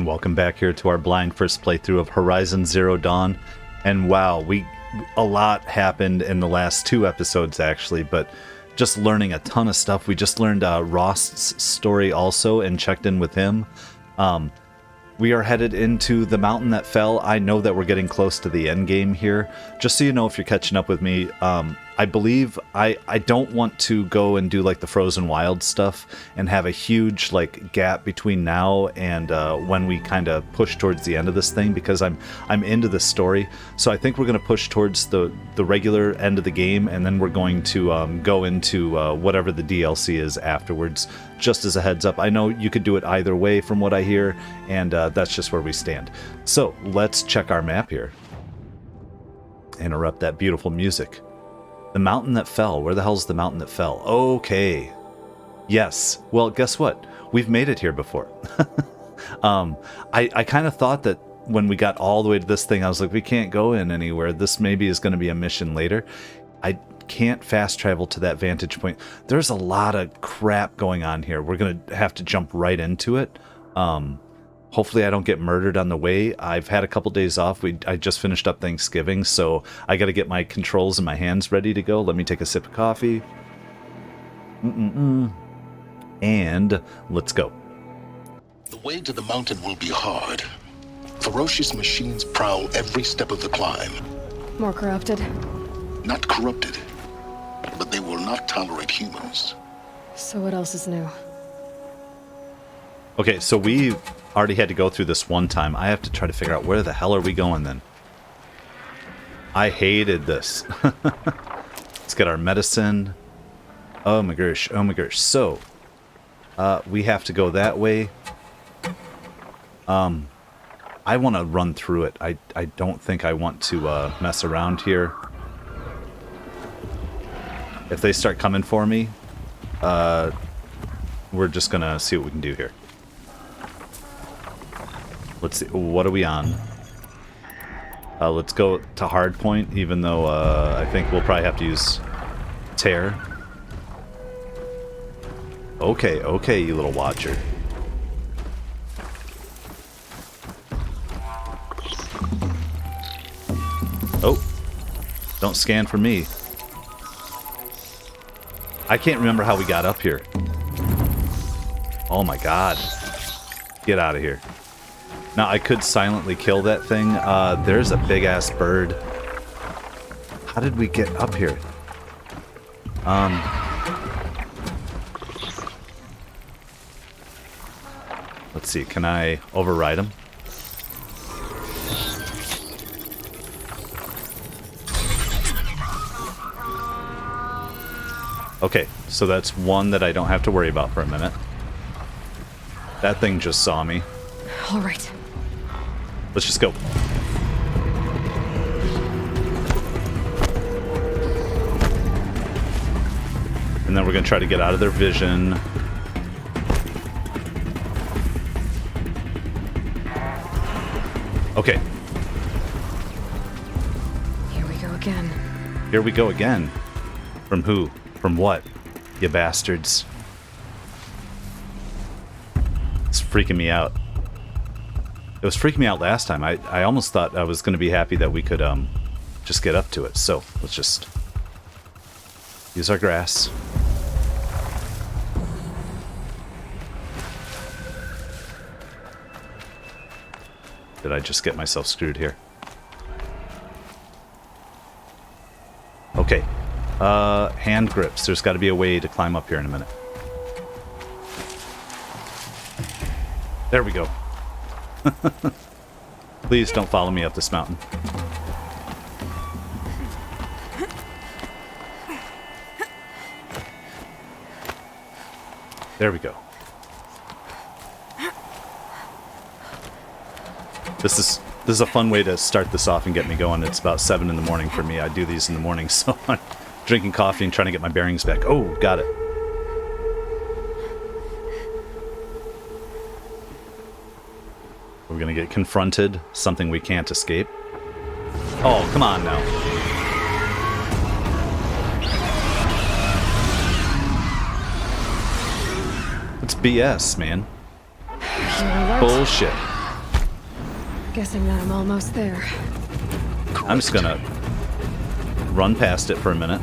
welcome back here to our blind first playthrough of Horizon Zero Dawn. And wow, a lot happened in the last 2 episodes actually, but just learning a ton of stuff. We just learned Rost's story also and checked in with him. We are headed into the mountain that fell. I know that we're getting close to the end game here. Just so you know, if you're catching up with me, I believe I don't want to go and do like the Frozen Wild stuff and have a huge like gap between now and when we kind of push towards the end of this thing, because I'm into this story. So I think we're going to push towards the regular end of the game, and then we're going to go into whatever the DLC is afterwards. Just as a heads up, I know you could do it either way from what I hear, and that's just where we stand. So let's check our map here. Interrupt that beautiful music. The mountain that fell. Where the hell's the mountain that fell? Okay. Yes. Well, guess what? We've made it here before. I kind of thought that when we got all the way to this thing, I was like, we can't go in anywhere. This maybe is going to be a mission later. I can't fast travel to that vantage point. There's a lot of crap going on here. We're going to have to jump right into it. Hopefully I don't get murdered on the way. I've had a couple days off. I just finished up Thanksgiving, so I got to get my controls and my hands ready to go. Let me take a sip of coffee. And let's go. The way to the mountain will be hard. Ferocious machines prowl every step of the climb. More corrupted? Not corrupted, but they will not tolerate humans. So what else is new? Okay, so we already had to go through this one time. I have to try to figure out where the hell are we going then. I hated this. Let's get our medicine. Oh my gosh, oh my gosh. So, we have to go that way. I want to run through it. I don't think I want to mess around here. If they start coming for me, we're just gonna see what we can do here. Let's see, what are we on? Let's go to hard point, even though I think we'll probably have to use tear. Okay, okay, you little watcher. Oh, don't scan for me. I can't remember how we got up here. Oh my god. Get out of here. Now, I could silently kill that thing. There's a big-ass bird. How did we get up here? Let's see. Can I override him? Okay, so that's one that I don't have to worry about for a minute. That thing just saw me. All right. Let's just go. And then we're going to try to get out of their vision. Okay. Here we go again. Here we go again. From who? From what? You bastards. It's freaking me out. It was freaking me out last time. I almost thought I was going to be happy that we could just get up to it. So let's just use our grass. Did I just get myself screwed here? Okay. Hand grips. There's got to be a way to climb up here in a minute. There we go. Please don't follow me up this mountain. There we go. This is a fun way to start this off and get me going. It's about 7 in the morning for me. I do these in the morning, so I'm drinking coffee and trying to get my bearings back. Oh, got it. We're gonna get confronted, something we can't escape. Oh, come on now. It's BS, man. Bullshit. Guessing that I'm almost there. I'm just gonna run past it for a minute.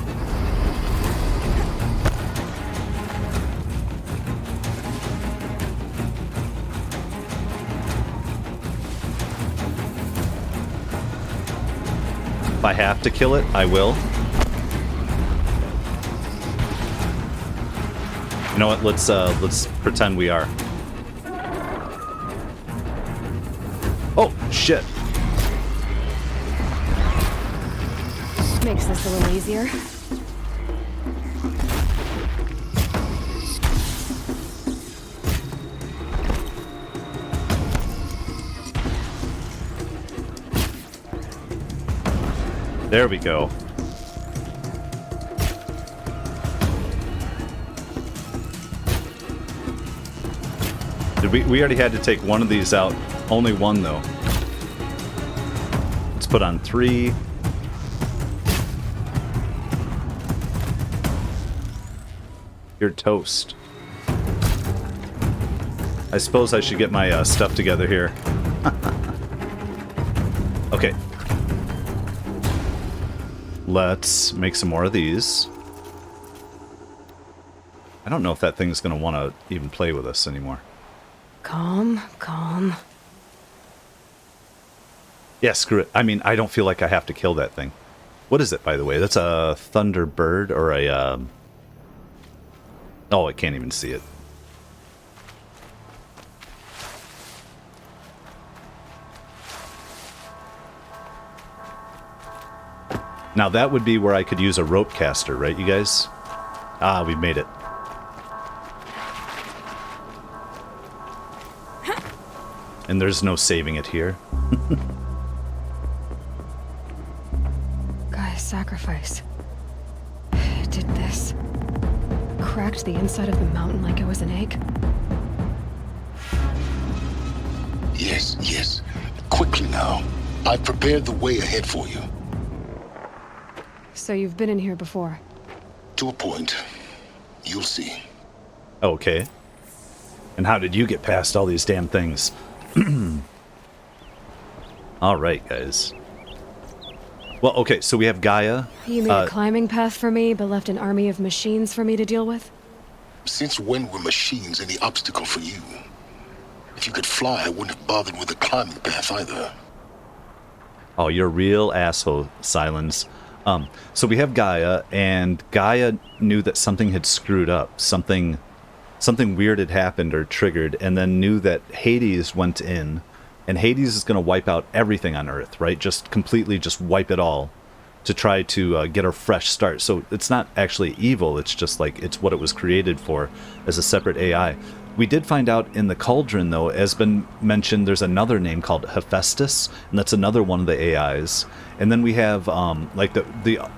If I have to kill it, I will. You know what? Let's pretend we are. Oh shit! Makes this a little easier. There we go. We already had to take one of these out. Only one, though. Let's put on 3. You're toast. I suppose I should get my stuff together here. Okay. Let's make some more of these. I don't know if that thing's going to want to even play with us anymore. Calm, calm. Yeah, screw it. I mean, I don't feel like I have to kill that thing. What is it, by the way? That's a Thunderbird or a... Oh, I can't even see it. Now that would be where I could use a rope caster, right, you guys? Ah, we made it. And there's no saving it here. Gaia's sacrifice. It did this. Cracked the inside of the mountain like it was an egg. Yes, yes. Quickly now. I've prepared the way ahead for you. So you've been in here before? To a point. You'll see. Okay. And how did you get past all these damn things? Alright, guys. Well, okay, so we have Gaia. You made a climbing path for me, but left an army of machines for me to deal with? Since when were machines any obstacle for you? If you could fly, I wouldn't have bothered with a climbing path either. Oh, you're a real asshole, Sylens. So we have Gaia, and Gaia knew that something had screwed up. Something weird had happened or triggered, and then knew that Hades went in, and Hades is going to wipe out everything on Earth, right? Just completely just wipe it all to try to get a fresh start. So it's not actually evil, it's just like it's what it was created for as a separate AI. We did find out in the Cauldron, though, as been mentioned, there's another name called Hephaestus, and that's another one of the AIs. And then we have like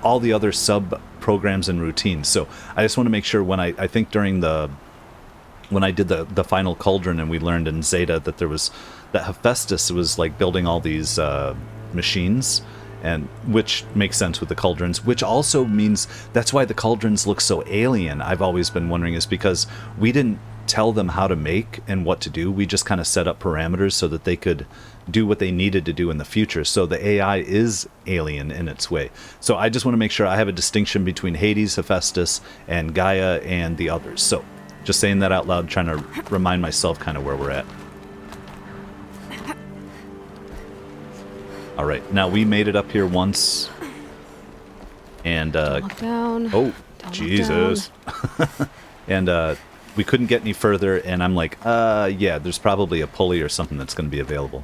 all the other sub programs and routines. So I just want to make sure when I think during when I did the final Cauldron and we learned in Zeta that there was that Hephaestus was like building all these machines, and which makes sense with the Cauldrons, which also means that's why the Cauldrons look so alien. I've always been wondering is because we didn't tell them how to make and what to do. We just kind of set up parameters so that they could do what they needed to do in the future. So the AI is alien in its way. So I just want to make sure I have a distinction between Hades, Hephaestus, and Gaia and the others. So just saying that out loud, trying to remind myself kind of where we're at. All right, now we made it up here once. And Don't look down. oh, Don't Jesus. And we couldn't get any further, and I'm like, yeah, there's probably a pulley or something that's going to be available.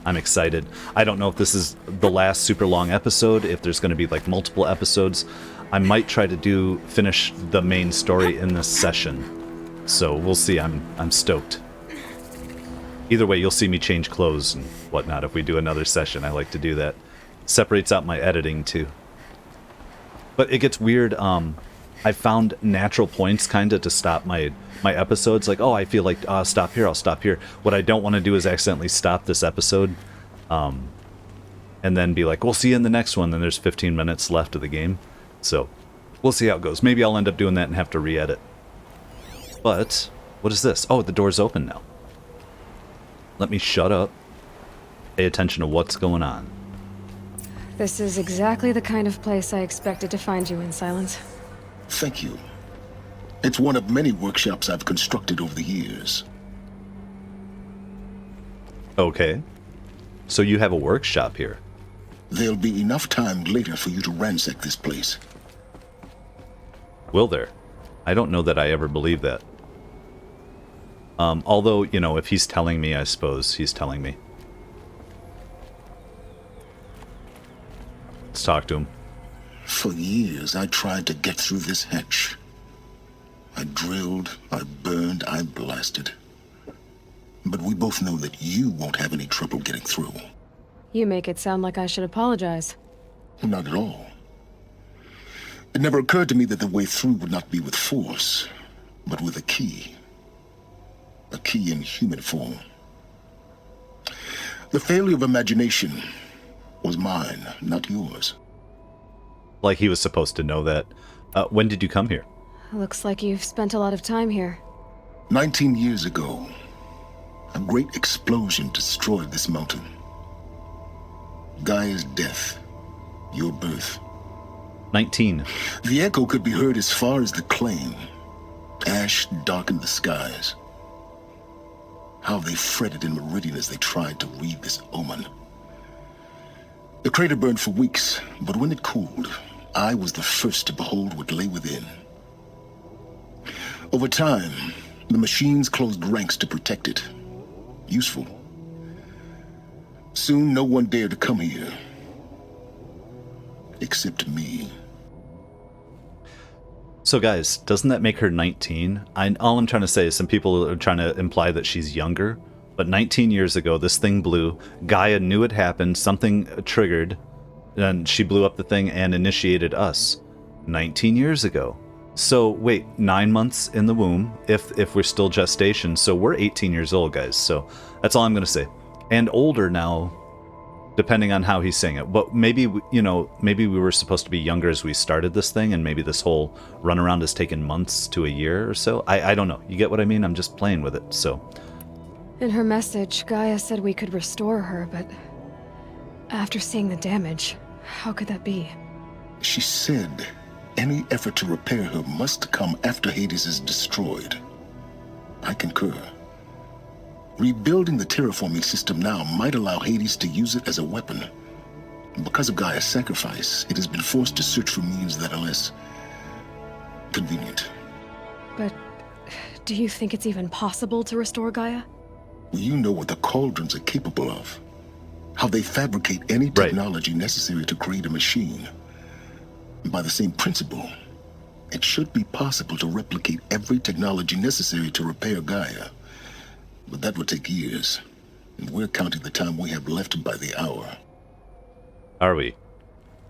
I'm excited. I don't know if this is the last super long episode, if there's going to be like multiple episodes. I might try to finish the main story in this session. So we'll see. I'm stoked. Either way, you'll see me change clothes and whatnot if we do another session. I like to do that. Separates out my editing too. But it gets weird. I found natural points kind of to stop my episodes. Like, oh, I feel like I'll stop here. What I don't want to do is accidentally stop this episode, and then be like, we'll see you in the next one. Then there's 15 minutes left of the game, so we'll see how it goes. Maybe I'll end up doing that and have to re-edit. But what is this? Oh, the door's open now. Let me shut up. Pay attention to what's going on. This is exactly the kind of place I expected to find you in, Sylens. Thank you. It's one of many workshops I've constructed over the years. Okay. So you have a workshop here. There'll be enough time later for you to ransack this place. Will there? I don't know that I ever believe that. Although, you know, if he's telling me, I suppose he's telling me. Let's talk to him. For years, I tried to get through this hatch. I drilled, I burned, I blasted. But we both know that you won't have any trouble getting through. You make it sound like I should apologize. Not at all. It never occurred to me that the way through would not be with force, but with a key. A key in human form. The failure of imagination was mine, not yours. Like he was supposed to know that. When did you come here? Looks like you've spent a lot of time here. 19 years ago, a great explosion destroyed this mountain. Gaia's death, your birth. 19. The echo could be heard as far as the claim. Ash darkened the skies. How they fretted in Meridian as they tried to read this omen. The crater burned for weeks, but when it cooled, I was the first to behold what lay within. Over time, the machines closed ranks to protect it. Useful. Soon, no one dared to come here. Except me. So guys, doesn't that make her 19? All I'm trying to say is some people are trying to imply that she's younger. But 19 years ago, this thing blew. Gaia knew it happened. Something triggered. And she blew up the thing and initiated us. 19 years ago. So, wait, 9 months in the womb, if we're still gestation. So we're 18 years old, guys. So that's all I'm going to say. And older now, depending on how he's saying it. But maybe, you know, maybe we were supposed to be younger as we started this thing, and maybe this whole runaround has taken months to a year or so. I don't know. You get what I mean? I'm just playing with it, so... In her message, Gaia said we could restore her, but after seeing the damage, how could that be? She said any effort to repair her must come after Hades is destroyed. I concur. Rebuilding the terraforming system now might allow Hades to use it as a weapon. Because of Gaia's sacrifice, it has been forced to search for means that are less convenient. But do you think it's even possible to restore Gaia? You know what the cauldrons are capable of. How they fabricate any technology necessary to create a machine. By the same principle, it should be possible to replicate every technology necessary to repair Gaia. But that would take years, and we're counting the time we have left by the hour. Are we?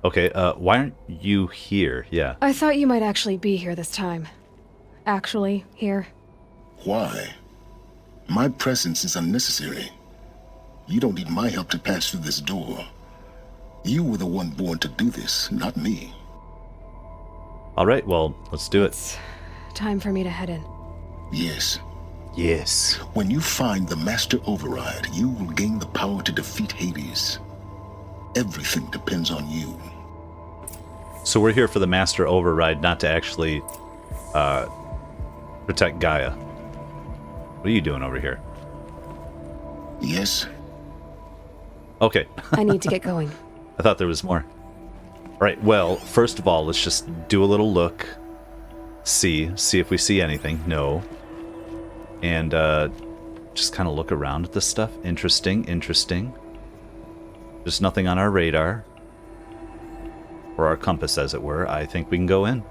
Okay, why aren't you here? Yeah. I thought you might actually be here this time. Actually, here. Why? My presence is unnecessary. You don't need my help to pass through this door. You were the one born to do this, not me. All right, well, let's do it. It's time for me to head in. Yes. Yes. When you find the Master Override, you will gain the power to defeat Hades. Everything depends on you. So we're here for the Master Override, not to actually protect Gaia. What are you doing over here? Yes? Okay. I need to get going. I thought there was more. All right, well, first of all, let's just do a little look. See if we see anything. No. And just kind of look around at this stuff. Interesting. There's nothing on our radar. Or our compass, as it were. I think we can go in.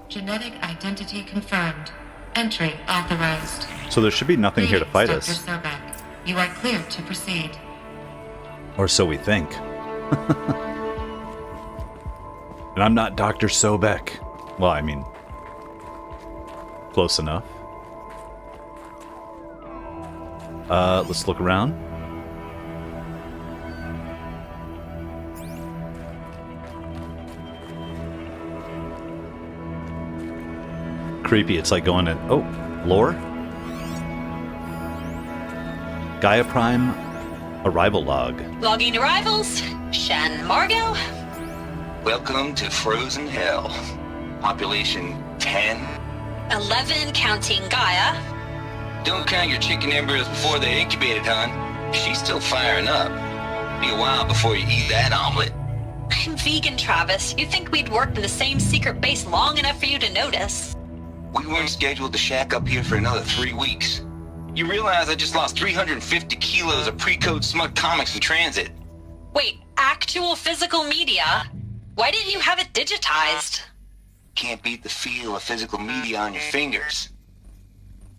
Genetic identity confirmed. Entry authorized. So there should be nothing here to fight Dr. us. Sobek. You are clear to proceed. Or so we think. And I'm not Dr. Sobek. Well, I mean, close enough. Let's look around. Creepy. It's like going in... Oh, lore? Gaia Prime arrival log. Logging arrivals. Shan Margot. Welcome to Frozen Hell. Population 10. 11 counting Gaia. Don't count your chicken embryos before they're incubated, hon. She's still firing up. Be a while before you eat that omelet. I'm vegan, Travis. You'd think we'd worked in the same secret base long enough for you to notice. We weren't scheduled to shack up here for another 3 weeks. You realize I just lost 350 kilos of pre-code smut comics in transit. Wait, actual physical media? Why didn't you have it digitized? Can't beat the feel of physical media on your fingers.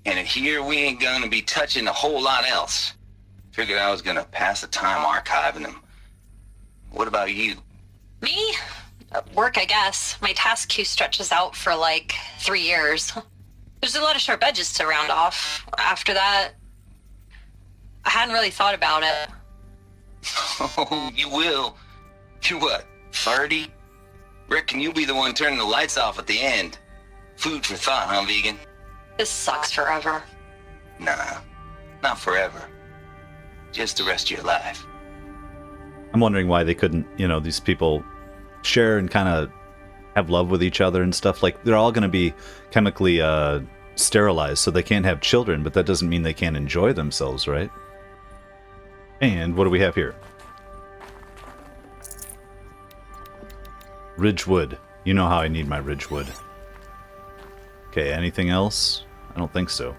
And here we ain't gonna be touching a whole lot else. Figured I was gonna pass the time archiving them. What about you? Me? Work, I guess. My task queue stretches out for like 3 years. There's a lot of sharp edges to round off. After that, I hadn't really thought about it. Oh, you will. You're what, 30? Reckon you'll be the one turning the lights off at the end. Food for thought, huh, vegan? This sucks forever. Nah, not forever. Just the rest of your life. I'm wondering why they couldn't, these people share and kind of have love with each other and stuff. Like, they're all going to be chemically sterilized, so they can't have children, but that doesn't mean they can't enjoy themselves, right? And what do we have here? Ridgewood. You know how I need my Ridgewood. Okay, anything else? I don't think so.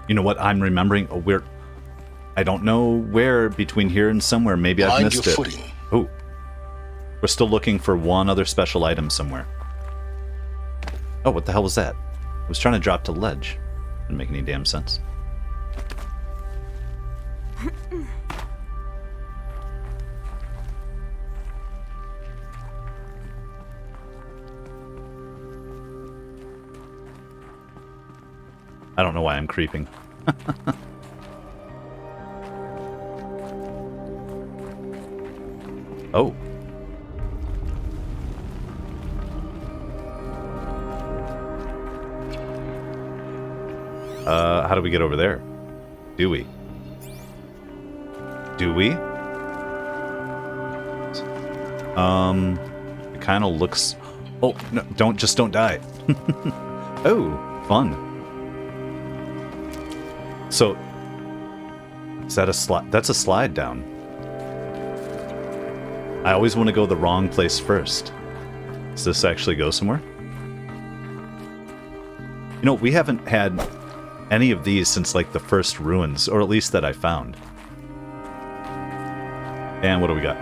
You know what I'm remembering? Oh, I don't know where between here and somewhere. Maybe I've missed it. Footing. Oh. We're still looking for one other special item somewhere. Oh, what the hell was that? I was trying to drop to ledge. Didn't make any damn sense. I don't know why I'm creeping. Oh. How do we get over there? Do we? Do we? It kind of looks... Oh, no, don't die. Oh, fun. So, is that a slide? That's a slide down. I always want to go the wrong place first. Does this actually go somewhere? We haven't had any of these since, like, the first ruins, or at least that I found. And what do we got?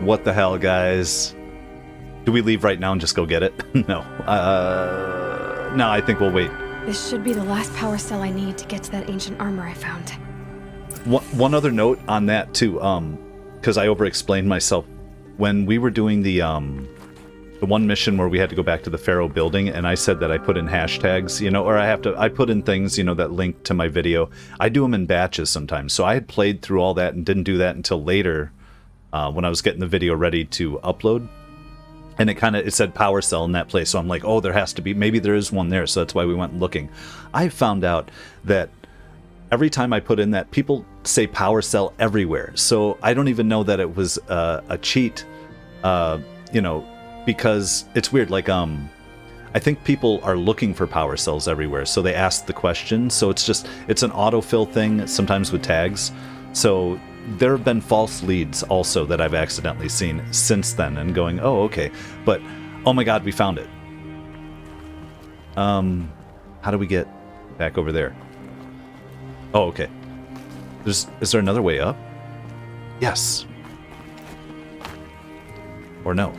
What the hell, guys? Do we leave right now and just go get it? No. No, I think we'll wait. This should be the last power cell I need to get to that ancient armor I found. One other note on that, too, because I over-explained myself. When we were doing the one mission where we had to go back to the Faro building, and I said that I put in hashtags, or I put in things, that link to my video. I do them in batches sometimes. So I had played through all that and didn't do that until later when I was getting the video ready to upload. And it said power cell in that place. So I'm like, oh, there has to be, maybe there is one there. So that's why we went looking. I found out that every time I put in that, people say power cell everywhere. So I don't even know that it was a cheat, because it's weird. Like, I think people are looking for power cells everywhere. So they ask the question. So it's an autofill thing sometimes with tags. So there have been false leads also that I've accidentally seen since then and going, oh, okay. But, oh my God, we found it. How do we get back over there? Oh, okay. Is there another way up? Yes. Or no?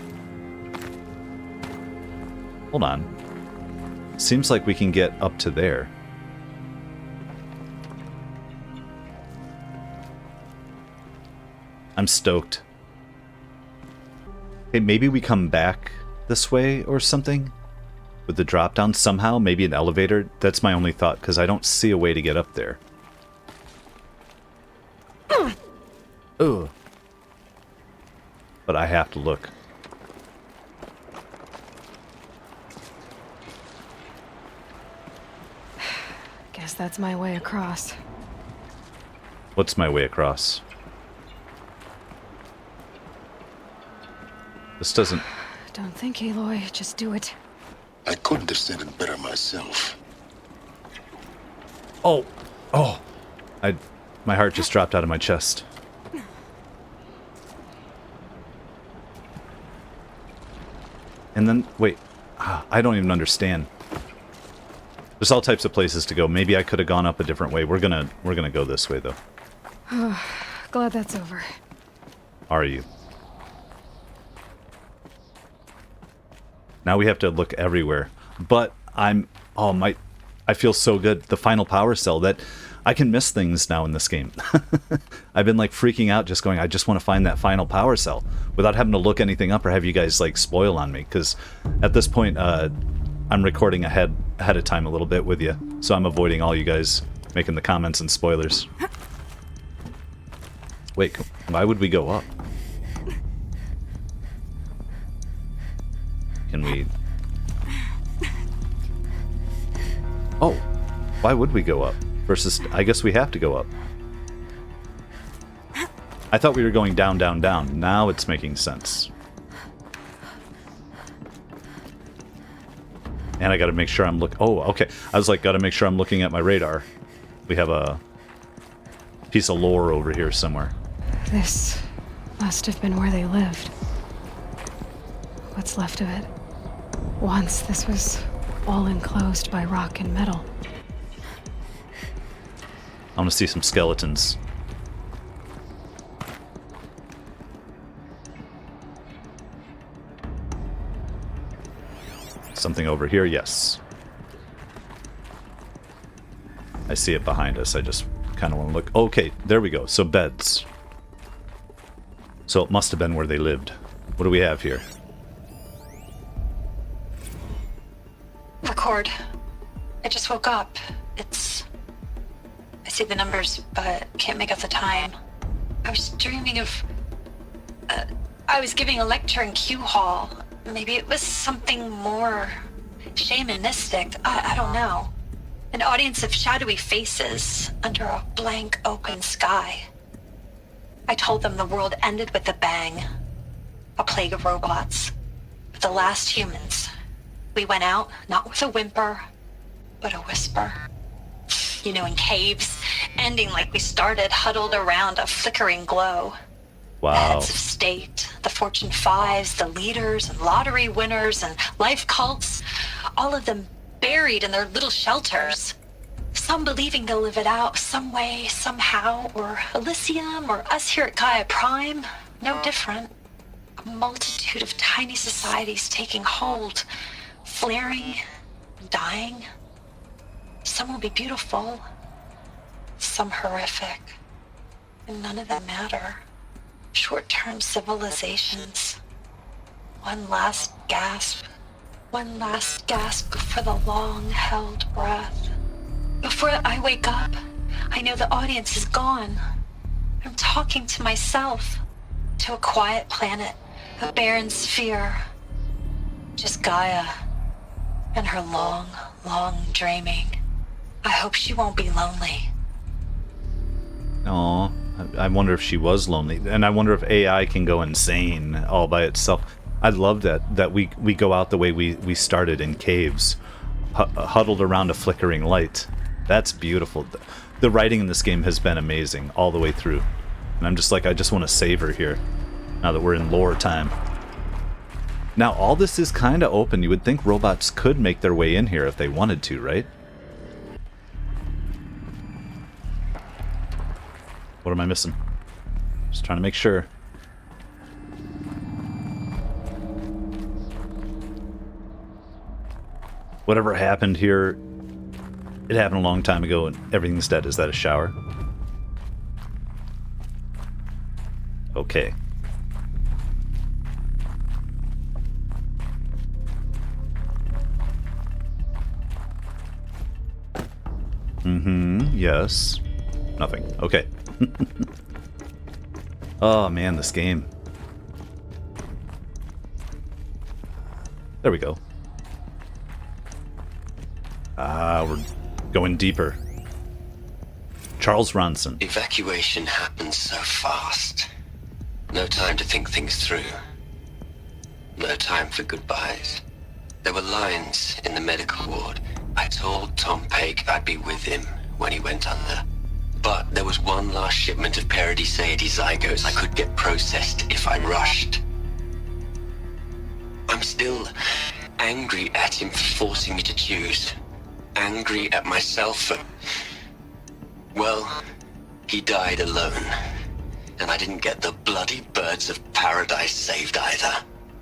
Hold on. Seems like we can get up to there. I'm stoked. Okay, maybe we come back this way or something? With the drop down somehow? Maybe an elevator? That's my only thought, because I don't see a way to get up there. Ugh. But I have to look. Guess that's my way across. What's my way across? This doesn't... Don't think, Aloy. Just do it. I couldn't have said it better myself. Oh! Oh! My heart just dropped out of my chest. And then, wait. I don't even understand. There's all types of places to go. Maybe I could have gone up a different way. We're gonna go this way, though. Glad that's over. Are you? Now we have to look everywhere. But I feel so good. The final power cell, that I can miss things now in this game. I've been like freaking out just going, I just want to find that final power cell without having to look anything up or have you guys like spoil on me, because at this point I'm recording ahead of time a little bit with you, so I'm avoiding all you guys making the comments and spoilers. Wait, why would we go up? Can we... Oh, why would we go up? Versus, I guess we have to go up. I thought we were going down, down, down. Now it's making sense. And I gotta make sure I'm oh, okay. I was like, gotta make sure I'm looking at my radar. We have a piece of lore over here somewhere. This must have been where they lived. What's left of it. Once this was all enclosed by rock and metal. I want to see some skeletons. Something over here, yes. I see it behind us. I just kind of want to look. Okay, there we go. So beds. So it must have been where they lived. What do we have here? Record. I just woke up. I see the numbers, but can't make out the time. I was dreaming of... I was giving a lecture in Q Hall. Maybe it was something more shamanistic. I don't know. An audience of shadowy faces under a blank open sky. I told them the world ended with a bang. A plague of robots. But the last humans. We went out, not with a whimper, but a whisper. You know, in caves, ending like we started, huddled around a flickering glow. Wow. The heads of state, the Fortune 5s, the leaders and lottery winners and life cults, all of them buried in their little shelters. Some believing they'll live it out some way, somehow, or Elysium, or us here at Gaia Prime, no different. A multitude of tiny societies taking hold, flaring, dying. Some will be beautiful, some horrific, and none of them matter. Short-term civilizations. One last gasp for the long-held breath. Before I wake up, I know the audience is gone. I'm talking to myself, to a quiet planet, a barren sphere. Just Gaia and her long, long dreaming. I hope she won't be lonely. Aw, I wonder if she was lonely. And I wonder if AI can go insane all by itself. I love that we go out the way we started in caves, huddled around a flickering light. That's beautiful. The writing in this game has been amazing all the way through. And I'm just like, I just want to savor here, now that we're in lore time. Now, all this is kind of open. You would think robots could make their way in here if they wanted to, right? What am I missing? Just trying to make sure. Whatever happened here, it happened a long time ago and everything's dead. Is that a shower? Okay. Yes. Nothing. Okay. Oh man, this game. There we go. Ah, we're going deeper. Charles Ronson. Evacuation happened so fast. No time to think things through. No time for goodbyes. There were lines in the medical ward. I told Tom Pake I'd be with him when he went under. But there was one last shipment of Paradiseidae zygotes I could get processed if I rushed. I'm still angry at him for forcing me to choose. Angry at myself for... Well, he died alone. And I didn't get the bloody birds of paradise saved either.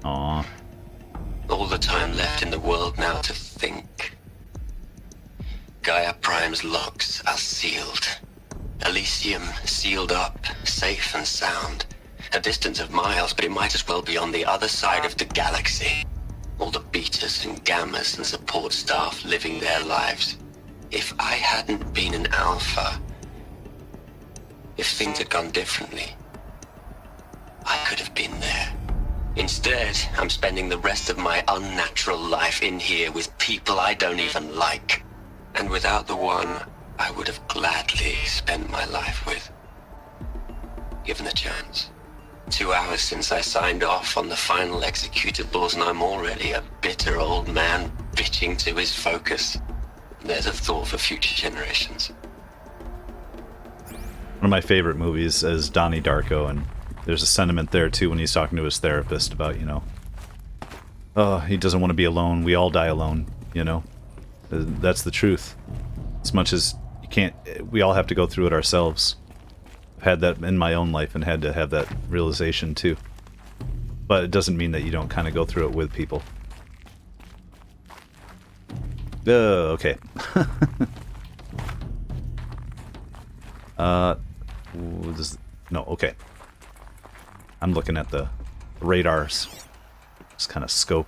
Aww. All the time left in the world now to think. Gaia Prime's locks are sealed. Elysium sealed up, safe and sound. A distance of miles, but it might as well be on the other side of the galaxy. All the betas and gammas and support staff living their lives. If I hadn't been an alpha, if things had gone differently, I could have been there. Instead, I'm spending the rest of my unnatural life in here with people I don't even like. And without the one I would have gladly spent my life with. Given a chance. 2 hours since I signed off on the final executables and I'm already a bitter old man bitching to his focus. There's a thought for future generations. One of my favorite movies is Donnie Darko, and there's a sentiment there too when he's talking to his therapist about, you know, he doesn't want to be alone. We all die alone, you know. That's the truth. As much as you can't, we all have to go through it ourselves. I've had that in my own life and had to have that realization too. But it doesn't mean that you don't kind of go through it with people. Okay. No, okay. I'm looking at the radars. Just kind of scope.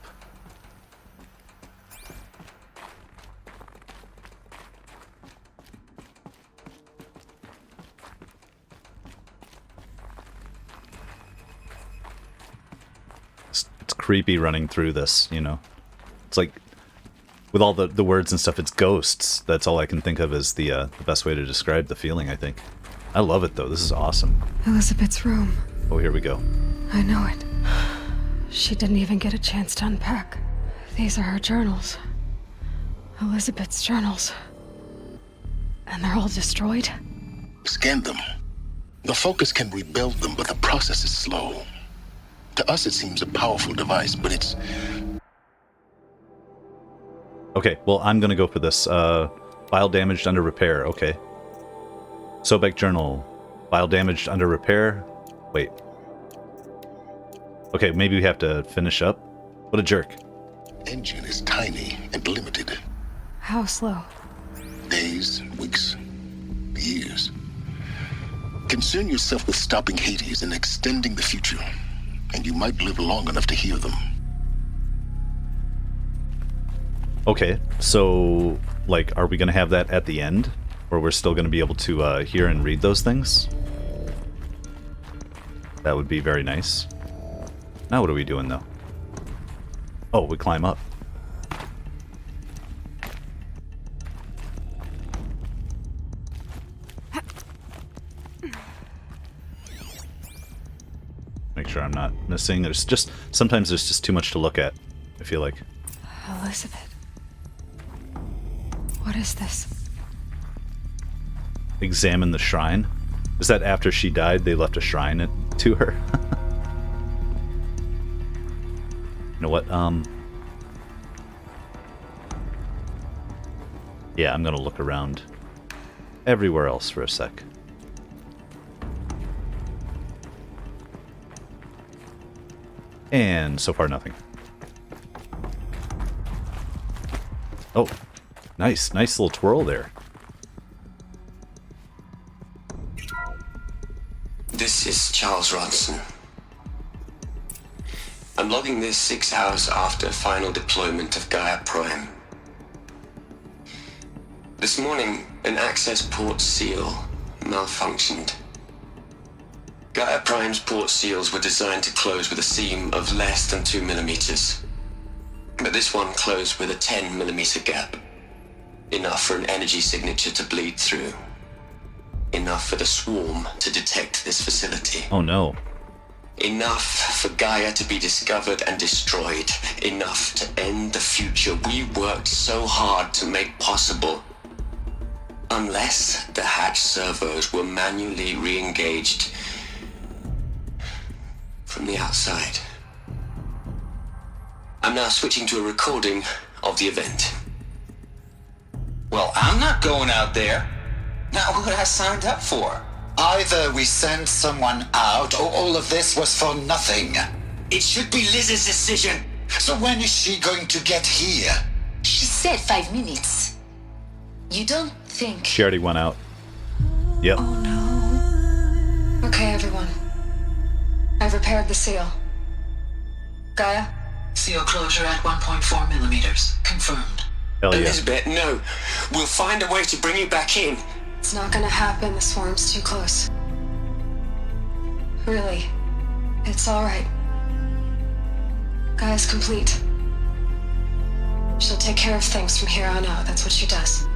It's creepy running through this, you know. It's like, with all the words and stuff, it's ghosts. That's all I can think of as the best way to describe the feeling, I think. I love it, though. This is awesome. Elizabet's room. Oh, here we go. I know it. She didn't even get a chance to unpack. These are her journals. Elizabet's journals. And they're all destroyed? Scan them. The Focus can rebuild them, but the process is slow. To us, it seems a powerful device, but it's... Okay, well, I'm gonna go for this. File damaged under repair. Okay. Sobek journal. File damaged under repair. Wait. Okay, maybe we have to finish up. What a jerk. Engine is tiny and limited. How slow? Days, weeks, years. Concern yourself with stopping Hades and extending the future, and you might live long enough to hear them. Okay, so, like, are we going to have that at the end? Or we're still going to be able to hear and read those things? That would be very nice. Now what are we doing, though? Oh, we climb up. Make sure I'm not missing. There's just... Sometimes there's just too much to look at, I feel like. Elizabet. What is this? Examine the shrine. Is that after she died, they left a shrine to her? You know what? Yeah, I'm gonna look around everywhere else for a sec. And so far, nothing. Oh, nice little twirl there. This is Charles Ronson. I'm logging this 6 hours after final deployment of Gaia Prime. This morning, an access port seal malfunctioned. Gaia Prime's port seals were designed to close with a seam of less than 2 millimeters. But this one closed with a 10 millimeter gap. Enough for an energy signature to bleed through. Enough for the swarm to detect this facility. Oh no. Enough for Gaia to be discovered and destroyed. Enough to end the future we worked so hard to make possible. Unless the hatch servos were manually re-engaged from the outside. I'm now switching to a recording of the event. Well, I'm not going out there. Not what I signed up for. Either we send someone out, or all of this was for nothing. It should be Liz's decision. So when is she going to get here? She said 5 minutes. You don't think... She already went out. Yep. Oh no. Okay, everyone. I've repaired the seal. Gaia? Seal closure at 1.4 millimeters. Confirmed. Hell yeah. Elizabet, no. We'll find a way to bring you back in. It's not gonna happen. The swarm's too close. Really. It's alright. Gaia's complete. She'll take care of things from here on out. That's what she does.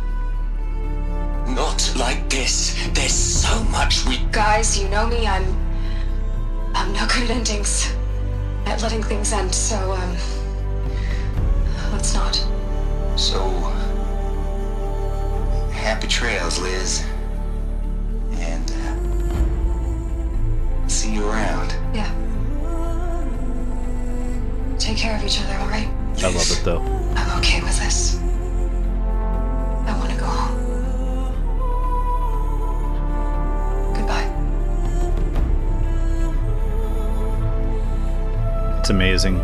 Not like this. There's so much we... Guys, you know me. I'm no good at endings. At letting things end, so, let's not. So, happy trails, Liz. And, see you around. Yeah. Take care of each other, alright? I love it though. I'm okay with this. I want to go home. Goodbye. It's amazing.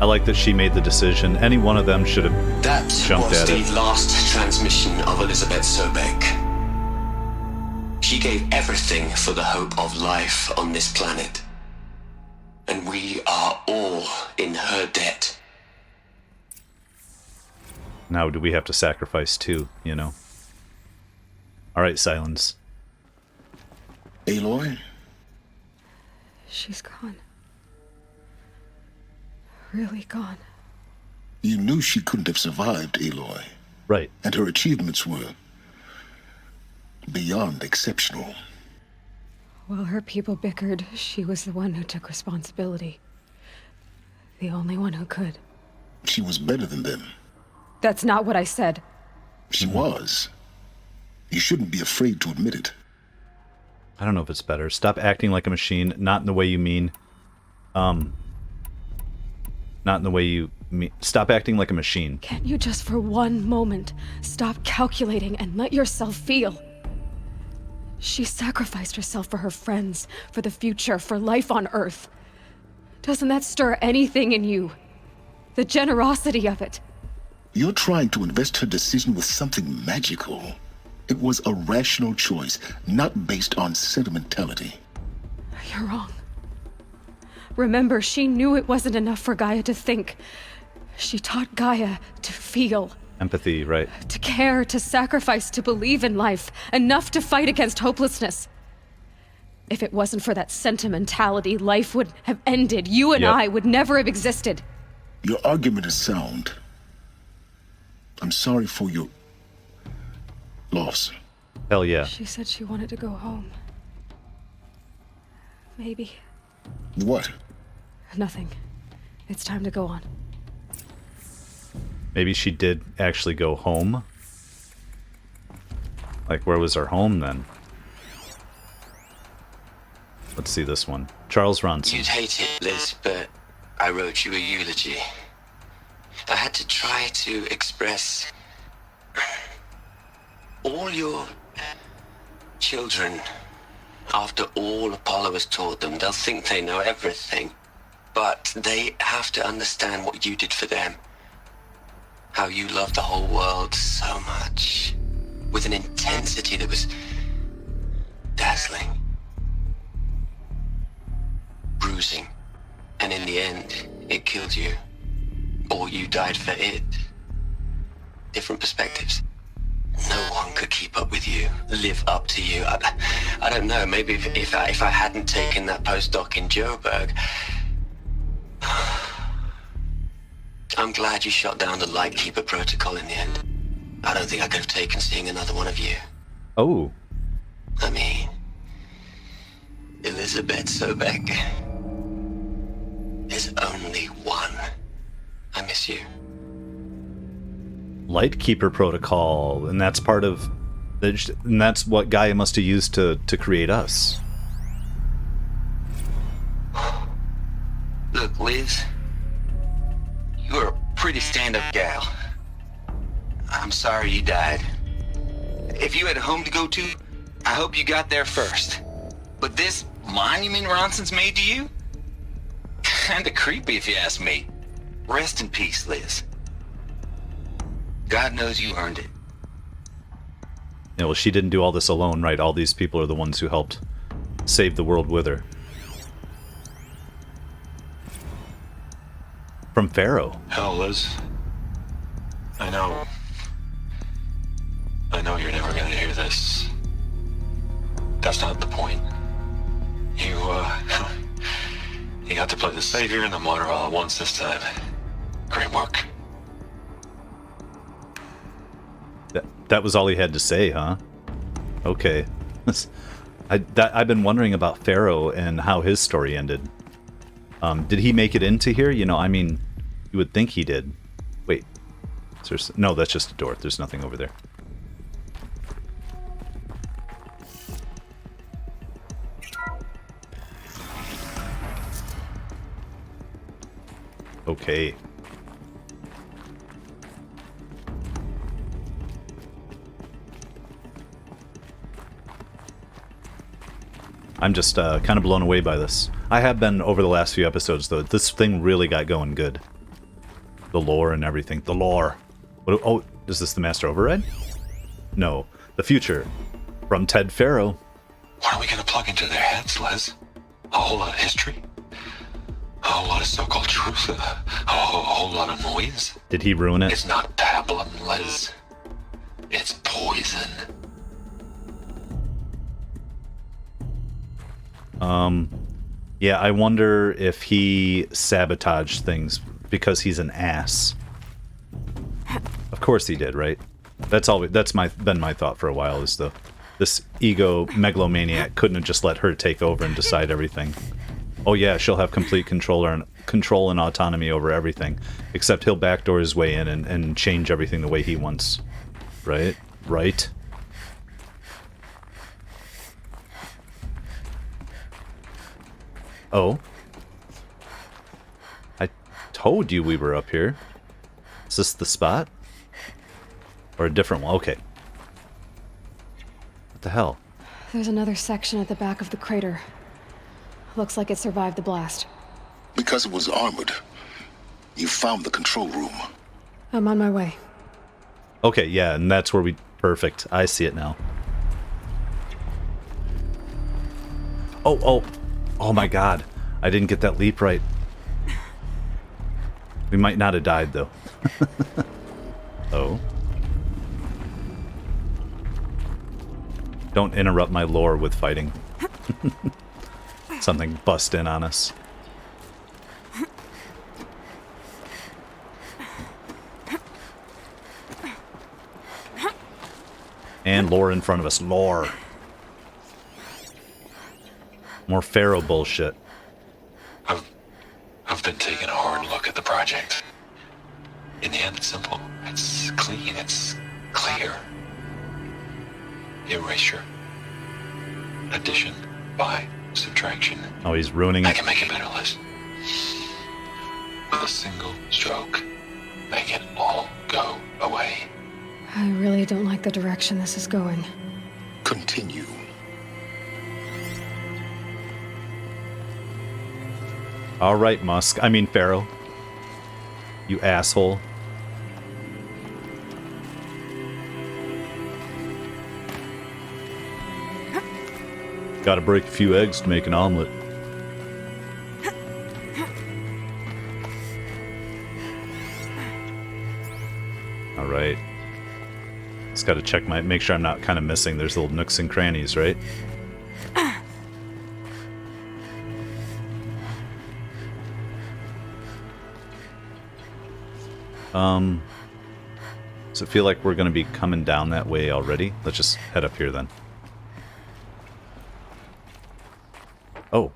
I like that she made the decision. Any one of them should have That jumped was at the it. last transmission of Elizabet Sobek. She gave everything for the hope of life on this planet. And we are all in her debt. Now do we have to sacrifice too, you know? Alright, Sylens. Aloy? She's gone. Really gone. You knew she couldn't have survived, Aloy. Right. And her achievements were beyond exceptional. While her people bickered, she was the one who took responsibility. The only one who could. She was better than them. That's not what I said. She was. You shouldn't be afraid to admit it. I don't know if it's better. Stop acting like a machine. Not in the way you mean. Not in the way you mean. Stop acting like a machine. Can't you just for one moment stop calculating and let yourself feel? She sacrificed herself for her friends, for the future, for life on Earth. Doesn't that stir anything in you? The generosity of it. You're trying to invest her decision with something magical. It was a rational choice, not based on sentimentality. You're wrong. Remember, she knew it wasn't enough for Gaia to think. She taught Gaia to feel. Empathy, right? To care, to sacrifice, to believe in life. Enough to fight against hopelessness. If it wasn't for that sentimentality, life would have ended. You and I would never have existed. Your argument is sound. I'm sorry for your loss. Hell yeah. She said she wanted to go home. Maybe. What? Nothing. It's time to go on. Maybe she did actually go home. Like, where was her home then? Let's see this one. Charles Ronson. You'd hate it, Liz, but I wrote you a eulogy. I had to try to express all your children. After all Apollo has taught them, they'll think they know everything. But they have to understand what you did for them. How you loved the whole world so much. With an intensity that was dazzling. Bruising. And in the end, it killed you. Or you died for it. Different perspectives. No one could keep up with you, live up to you. I don't know, maybe if I hadn't taken that postdoc in Joburg. I'm glad you shot down the Lightkeeper protocol in the end. I don't think I could have taken seeing another one of you. Oh. I mean, Elizabet Sobek. There's only one. I miss you. Lightkeeper protocol, and that's part of... And that's what Gaia must have used to create us. Look, Liz. You're a pretty stand-up gal. I'm sorry you died. If you had a home to go to, I hope you got there first. But this monument Ronson's made to you? Kinda creepy if you ask me. Rest in peace, Liz. God knows you earned it. Yeah, well, she didn't do all this alone, right? All these people are the ones who helped save the world with her. From Faro. Hell, Liz. I know you're never gonna hear this. That's not the point. You got to play the savior and the martyr all at once this time. Great work. That was all he had to say, huh? Okay. I've been wondering about Faro and how his story ended. Did he make it into here? You know, I mean, you would think he did. Wait. No, that's just a door. There's nothing over there. Okay. I'm just kind of blown away by this. I have been over the last few episodes, though. This thing really got going good. The lore and everything. The lore. What, oh, is this the Master Override? No. The future. From Ted Faro. What are we gonna plug into their heads, Liz? A whole lot of history? A whole lot of so-called truth? A whole lot of noise? Did he ruin it? It's not pablum, Liz. It's poison. Yeah, I wonder if he sabotaged things because he's an ass. Of course he did, right? That's been my thought for a while, is this ego megalomaniac couldn't have just let her take over and decide everything. Oh yeah, she'll have complete control and autonomy over everything, except he'll backdoor his way in and change everything the way he wants. Right? Right? Oh. I told you we were up here. Is this the spot? Or a different one? Okay. What the hell? There's another section at the back of the crater. Looks like it survived the blast. Because it was armored, you found the control room. I'm on my way. Okay, yeah, and that's where we... Perfect. I see it now. Oh my god. I didn't get that leap right. We might not have died, though. Oh. Don't interrupt my lore with fighting. Something bust in on us. And lore in front of us. Lore. More Faro bullshit. I've been taking a hard look at the project. In the end, it's simple. It's clean. It's clear. Erasure. Addition. By subtraction. Oh, he's ruining it. I can make it better, Liz. With a single stroke. Make it all go away. I really don't like the direction this is going. Continue. All right, Musk. I mean, Faro. You asshole. Gotta break a few eggs to make an omelet. All right. Just gotta check make sure I'm not kind of missing. There's little nooks and crannies, right? Does it feel like we're going to be coming down that way already? Let's just head up here then. Oh.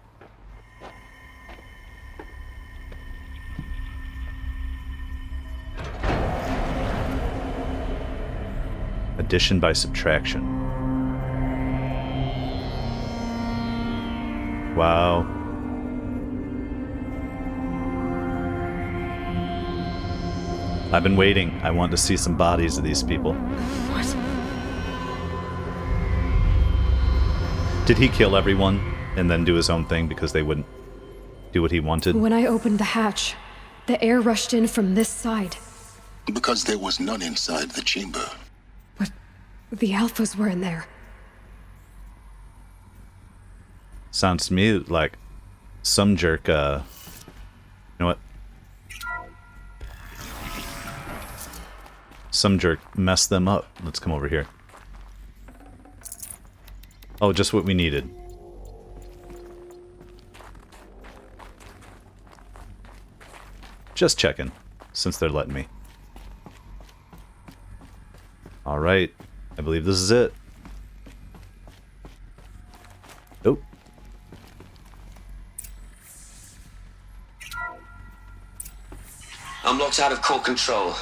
Addition by subtraction. Wow. I've been waiting. I want to see some bodies of these people. What? Did he kill everyone and then do his own thing because they wouldn't do what he wanted? When I opened the hatch, the air rushed in from this side. Because there was none inside the chamber. But the alphas were in there. Sounds to me like some jerk, you know what? Some jerk messed them up. Let's come over here. Oh, just what we needed. Just checking, since they're letting me. Alright, I believe this is it. Oh. I'm locked out of core control.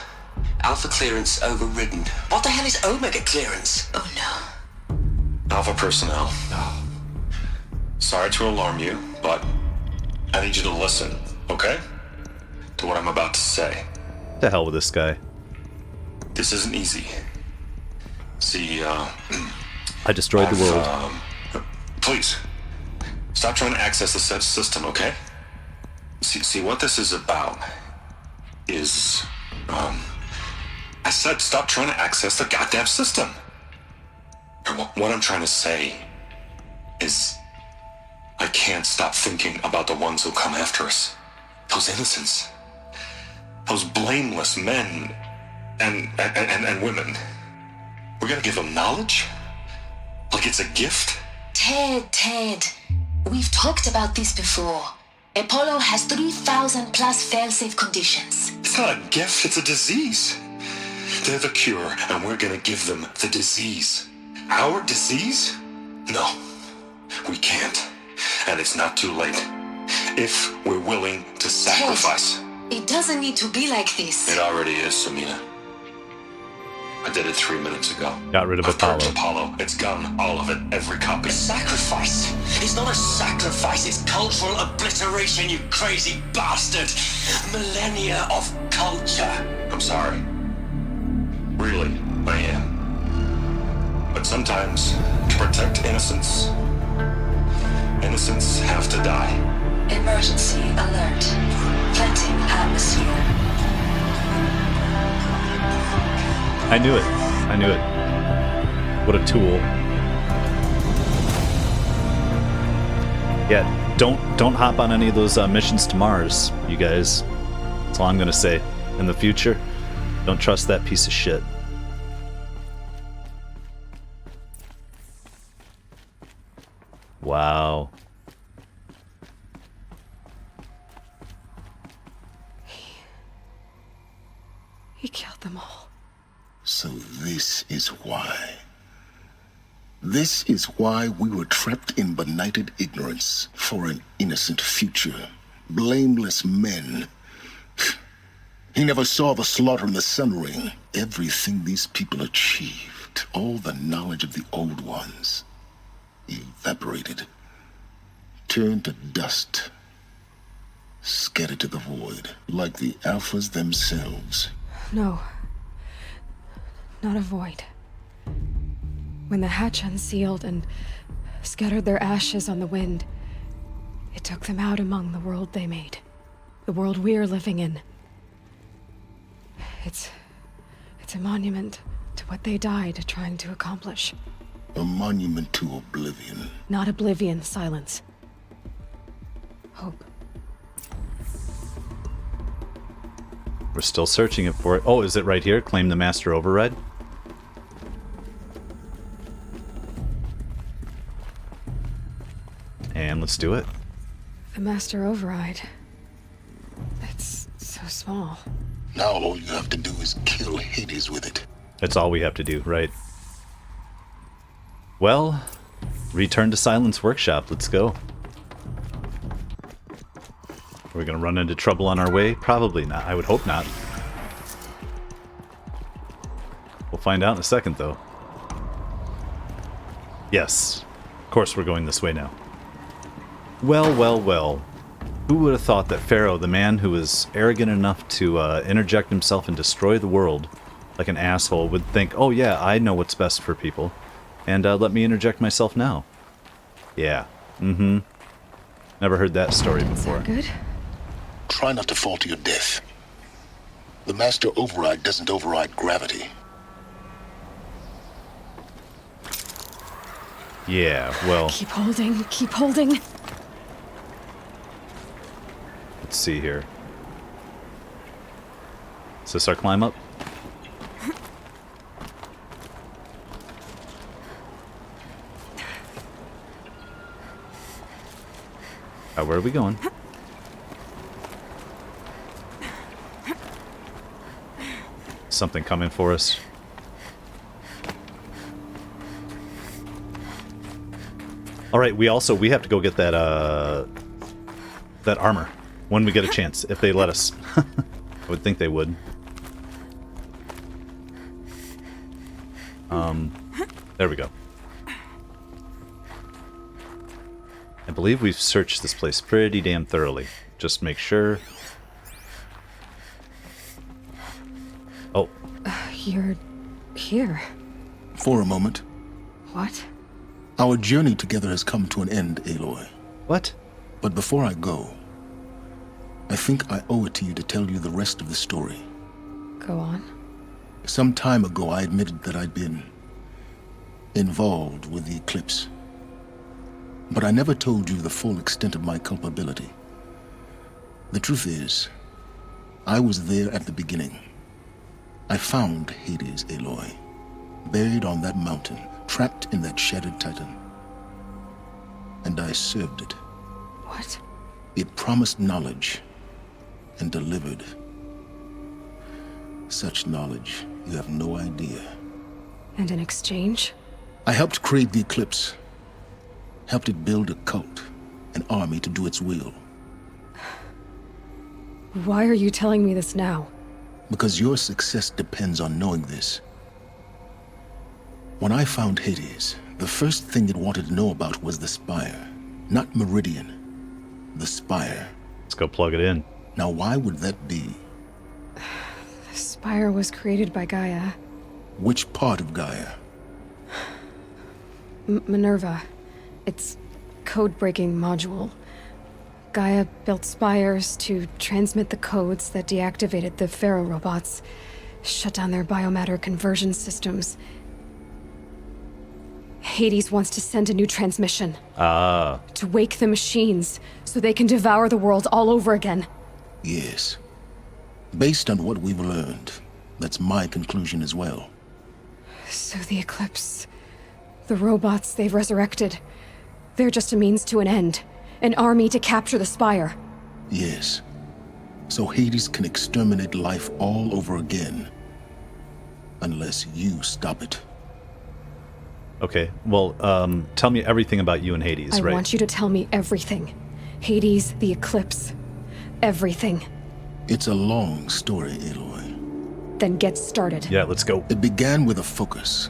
Alpha clearance overridden. What the hell is Omega clearance? Oh no. Alpha personnel. Sorry to alarm you, but I need you to listen, okay? To what I'm about to say. The hell with this guy. This isn't easy. See, I destroyed the world. Please, stop trying to access the system, okay? See, what this is about is, I said stop trying to access the goddamn system. What I'm trying to say is, I can't stop thinking about the ones who come after us. Those innocents. Those blameless men and women. We're gonna give them knowledge? Like it's a gift? Ted. We've talked about this before. Apollo has 3,000 plus fail-safe conditions. It's not a gift, it's a disease. They're the cure, and we're gonna give them the disease. Our disease? No, we can't. And it's not too late. If we're willing to sacrifice. Ted, it doesn't need to be like this. It already is, Samina. I did it 3 minutes ago. Got rid of Apollo. Apollo. Apollo. It's gone. All of it. Every copy. A sacrifice? It's not a sacrifice, it's cultural obliteration, you crazy bastard! Millennia of culture! I'm sorry. Really, I am. But sometimes, to protect innocence, innocents have to die. Emergency alert. Planting atmosphere. I knew it. What a tool. Yeah, don't hop on any of those missions to Mars, you guys. That's all I'm gonna say. In the future, don't trust that piece of shit. Wow. He killed them all. So this is why. This is why we were trapped in benighted ignorance for an innocent future. Blameless men. He never saw the slaughter in the Sun Ring. Everything these people achieved, all the knowledge of the old ones, evaporated, turned to dust, scattered to the void, like the Alphas themselves. No. Not a void. When the hatch unsealed and scattered their ashes on the wind, it took them out among the world they made. The world we're living in. It's a monument to what they died trying to accomplish. A monument to oblivion. Not oblivion, Sylens. Hope. We're still searching it for it. Oh, is it right here? Claim the master override? And let's do it. The master override. It's so small. Now all you have to do is kill Hades with it. That's all we have to do, right? Well, return to Sylens Workshop. Let's go. Are we going to run into trouble on our way? Probably not. I would hope not. We'll find out in a second, though. Yes. Of course we're going this way now. Well, well, well. Who would have thought that Faro, the man who was arrogant enough to interject himself and destroy the world like an asshole, would think, oh yeah, I know what's best for people, and let me interject myself now. Yeah. Mm-hmm. Never heard that story before. Is that good? Try not to fall to your death. The master override doesn't override gravity. Yeah, well... Keep holding, keep holding. Let's see here. Is this our climb up? Where are we going? Something coming for us. All right, we have to go get that that armor when we get a chance, if they let us. I would think they would. There we go. I believe we've searched this place pretty damn thoroughly. Just make sure. Oh. You're here. For a moment. What? Our journey together has come to an end, Aloy. What? But before I go, I think I owe it to you to tell you the rest of the story. Go on. Some time ago, I admitted that I'd been involved with the eclipse. But I never told you the full extent of my culpability. The truth is, I was there at the beginning. I found Hades, Aloy, buried on that mountain, trapped in that shattered titan. And I served it. What? It promised knowledge and delivered. Such knowledge, you have no idea. And in exchange? I helped create the eclipse. Helped it build a cult, an army to do its will. Why are you telling me this now? Because your success depends on knowing this. When I found Hades, the first thing it wanted to know about was the Spire. Not Meridian. The Spire. Let's go plug it in. Now why would that be? The Spire was created by Gaia. Which part of Gaia? Minerva. Its code-breaking module. Gaia built spires to transmit the codes that deactivated the Faro robots, shut down their biomatter conversion systems. Hades wants to send a new transmission. Ah. To wake the machines, so they can devour the world all over again. Yes. Based on what we've learned, that's my conclusion as well. So the Eclipse... the robots they've resurrected... they're just a means to an end. An army to capture the Spire. Yes. So Hades can exterminate life all over again. Unless you stop it. Okay, well, tell me everything about you and Hades, right? I want you to tell me everything. Hades, the Eclipse. Everything. It's a long story, Aloy. Then get started. Yeah, let's go. It began with a focus.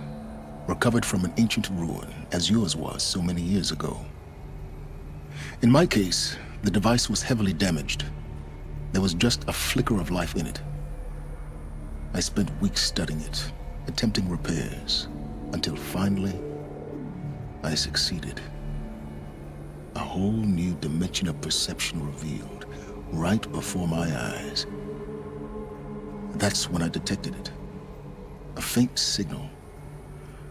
Recovered from an ancient ruin, as yours was so many years ago. In my case, the device was heavily damaged. There was just a flicker of life in it. I spent weeks studying it, attempting repairs, until finally, I succeeded. A whole new dimension of perception revealed, right before my eyes. That's when I detected it. A faint signal.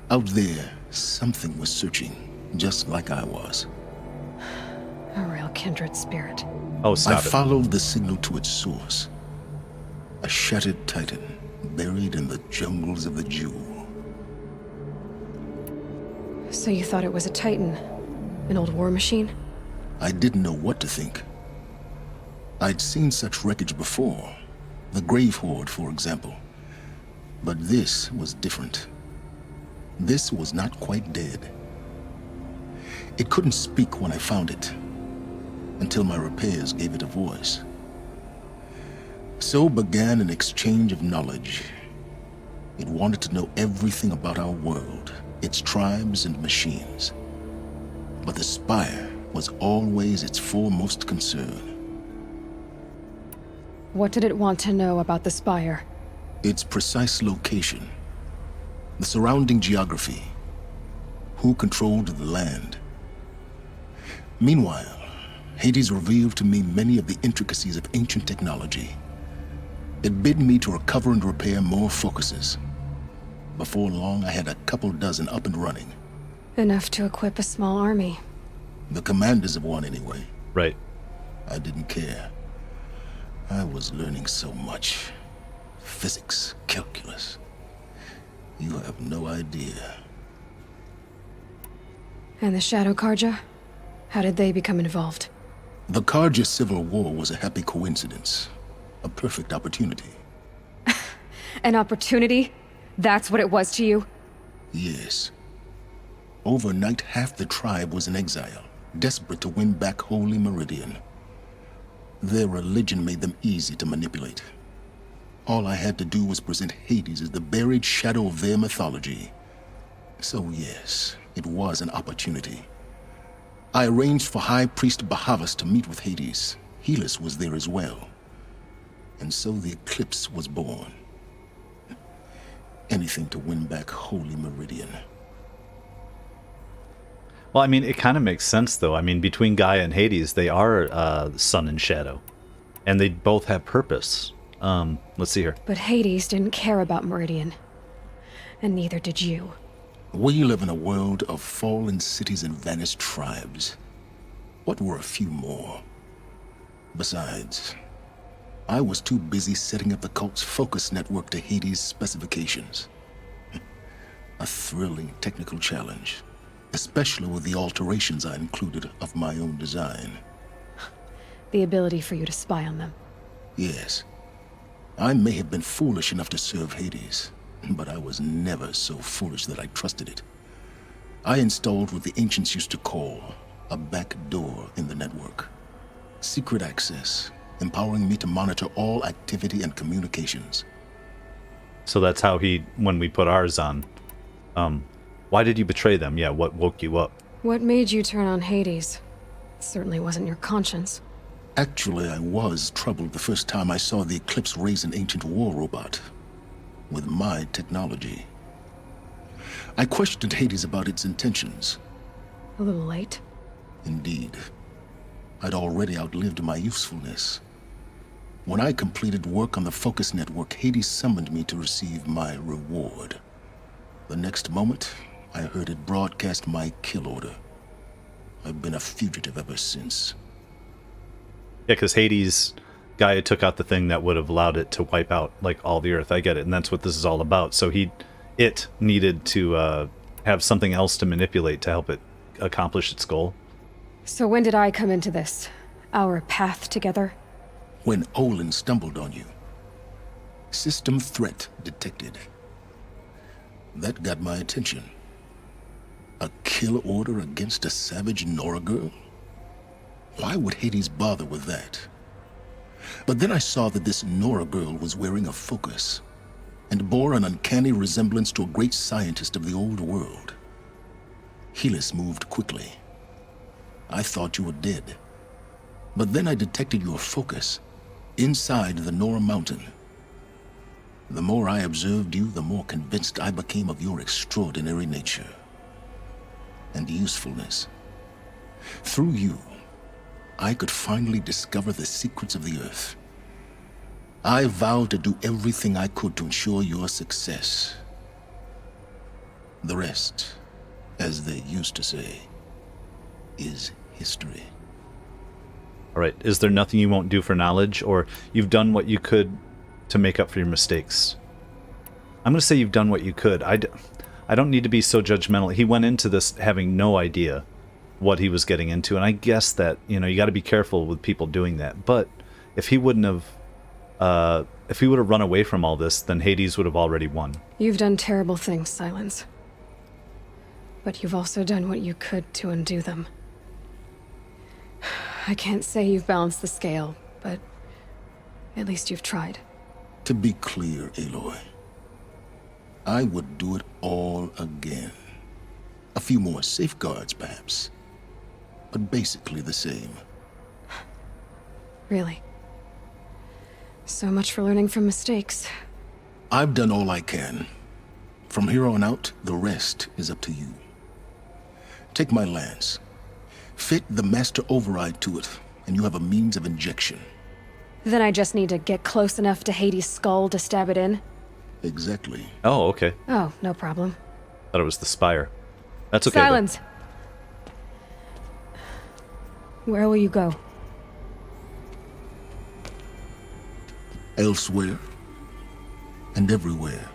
Out there, something was searching, just like I was. A real kindred spirit. Oh, stop it. I followed the signal to its source. A shattered titan, buried in the jungles of the Jewel. So you thought it was a titan? An old war machine? I didn't know what to think. I'd seen such wreckage before. The Grave Horde, for example. But this was different. This was not quite dead. It couldn't speak when I found it. until my repairs gave it a voice. So began an exchange of knowledge. It wanted to know everything about our world, its tribes and machines. But the Spire was always its foremost concern. What did it want to know about the Spire? Its precise location, the surrounding geography, who controlled the land. Meanwhile, Hades revealed to me many of the intricacies of ancient technology. It bid me to recover and repair more focuses. Before long, I had a couple dozen up and running. Enough to equip a small army. The commanders of one, anyway. Right. I didn't care. I was learning so much. Physics, calculus. You have no idea. And the Shadow Karja? How did they become involved? The Karja Civil War was a happy coincidence. A perfect opportunity. An opportunity? That's what it was to you? Yes. Overnight, half the tribe was in exile, desperate to win back Holy Meridian. Their religion made them easy to manipulate. All I had to do was present Hades as the buried shadow of their mythology. So yes, it was an opportunity. I arranged for High Priest Bahavas to meet with Hades. Helis was there as well. And so the eclipse was born. Anything to win back Holy Meridian. Well, I mean, it kind of makes sense, though. I mean, between Gaia and Hades, they are sun and shadow. And they both have purpose. Let's see here. But Hades didn't care about Meridian. And neither did you. We live in a world of fallen cities and vanished tribes. What were a few more? Besides, I was too busy setting up the cult's focus network to Hades' specifications. A thrilling technical challenge, especially with the alterations I included of my own design. The ability for you to spy on them. Yes. I may have been foolish enough to serve Hades, but I was never so foolish that I trusted it. I installed what the ancients used to call a back door in the network. Secret access, empowering me to monitor all activity and communications. So that's how when we put ours on. Why did you betray them? Yeah, what woke you up? What made you turn on Hades? It certainly wasn't your conscience. Actually, I was troubled the first time I saw the Eclipse raise an ancient war robot. With my technology. I questioned Hades about its intentions. A little late? Indeed. I'd already outlived my usefulness. When I completed work on the Focus Network, Hades summoned me to receive my reward. The next moment, I heard it broadcast my kill order. I've been a fugitive ever since. Yeah, because Hades, Gaia took out the thing that would have allowed it to wipe out, like, all the Earth. I get it, and that's what this is all about. So it needed to have something else to manipulate to help it accomplish its goal. So when did I come into this? Our path together? When Olin stumbled on you. System threat detected. That got my attention. A kill order against a savage Nora girl? Why would Hades bother with that? But then I saw that this Nora girl was wearing a focus, and bore an uncanny resemblance to a great scientist of the old world. Helis moved quickly. I thought you were dead. But then I detected your focus, inside the Nora mountain. The more I observed you, the more convinced I became of your extraordinary nature and usefulness. Through you, I could finally discover the secrets of the Earth. I vowed to do everything I could to ensure your success. The rest, as they used to say, is history. All right, is there nothing you won't do for knowledge, or you've done what you could to make up for your mistakes? I'm going to say you've done what you could. I don't need to be so judgmental. He went into this having no idea what he was getting into, and I guess that, you got to be careful with people doing that. But if he would have run away from all this, then Hades would have already won. You've done terrible things, Sylens. But you've also done what you could to undo them. I can't say you've balanced the scale, but at least you've tried. To be clear, Aloy, I would do it all again. A few more safeguards, perhaps, but basically the same. Really? So much for learning from mistakes. I've done all I can. From here on out, the rest is up to you. Take my lance. Fit the master override to it, and you have a means of injection. Then I just need to get close enough to Hades' skull to stab it in? Exactly. Oh, okay. Oh, no problem. Thought it was the spire. That's okay. Sylens! Where will you go? Elsewhere and everywhere.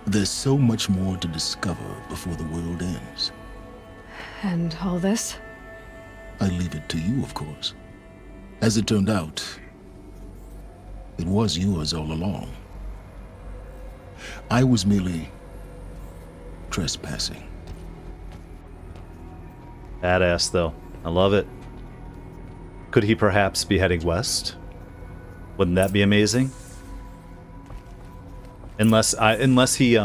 There's so much more to discover before the world ends. And all this? I leave it to you, of course. As it turned out, it was yours all along. I was merely trespassing. Badass, though. I love it. Could he perhaps be heading west? Wouldn't that be amazing? Unless he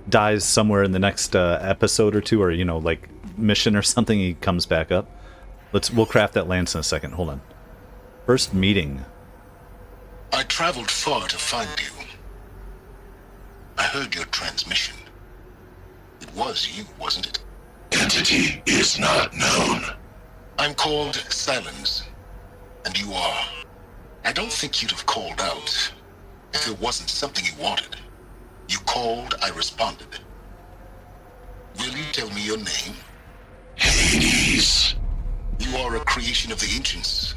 dies somewhere in the next episode or two, or like mission or something, he comes back up. We'll craft that lance in a second. Hold on. First meeting. I traveled far to find you. I heard your transmission. It was you, wasn't it? Entity is not known. I'm called Sylens, and you are. I don't think you'd have called out if it wasn't something you wanted. You called, I responded. Will you tell me your name? Hades. You are a creation of the ancients.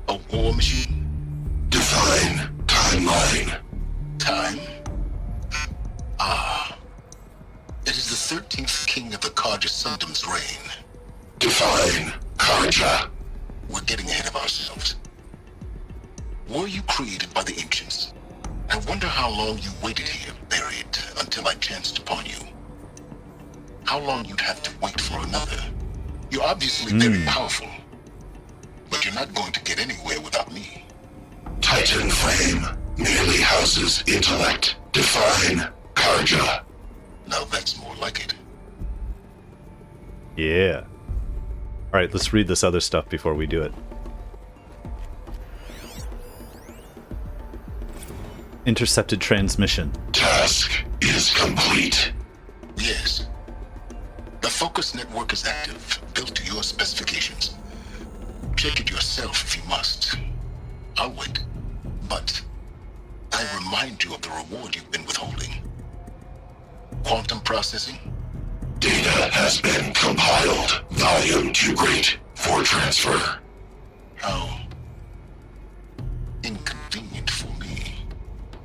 A war machine? Define timeline. Time? Ah. It is the 13th king of the Karja Sundam's reign. Define Karja. We're getting ahead of ourselves. Were you created by the ancients? I wonder how long you waited here, buried, until I chanced upon you. How long you'd have to wait for another. You're obviously very powerful, but you're not going to get anywhere without me. Titan flame merely houses intellect. Define Karja. Now that's more like it. Yeah. Alright, let's read this other stuff before we do it. Intercepted transmission. Task is complete. Yes. The focus network is active, built to your specifications. Check it yourself if you must. I'll wait. But I remind you of the reward you've been withholding. Quantum processing? Data has been compiled. Volume too great for transfer. How inconvenient for me.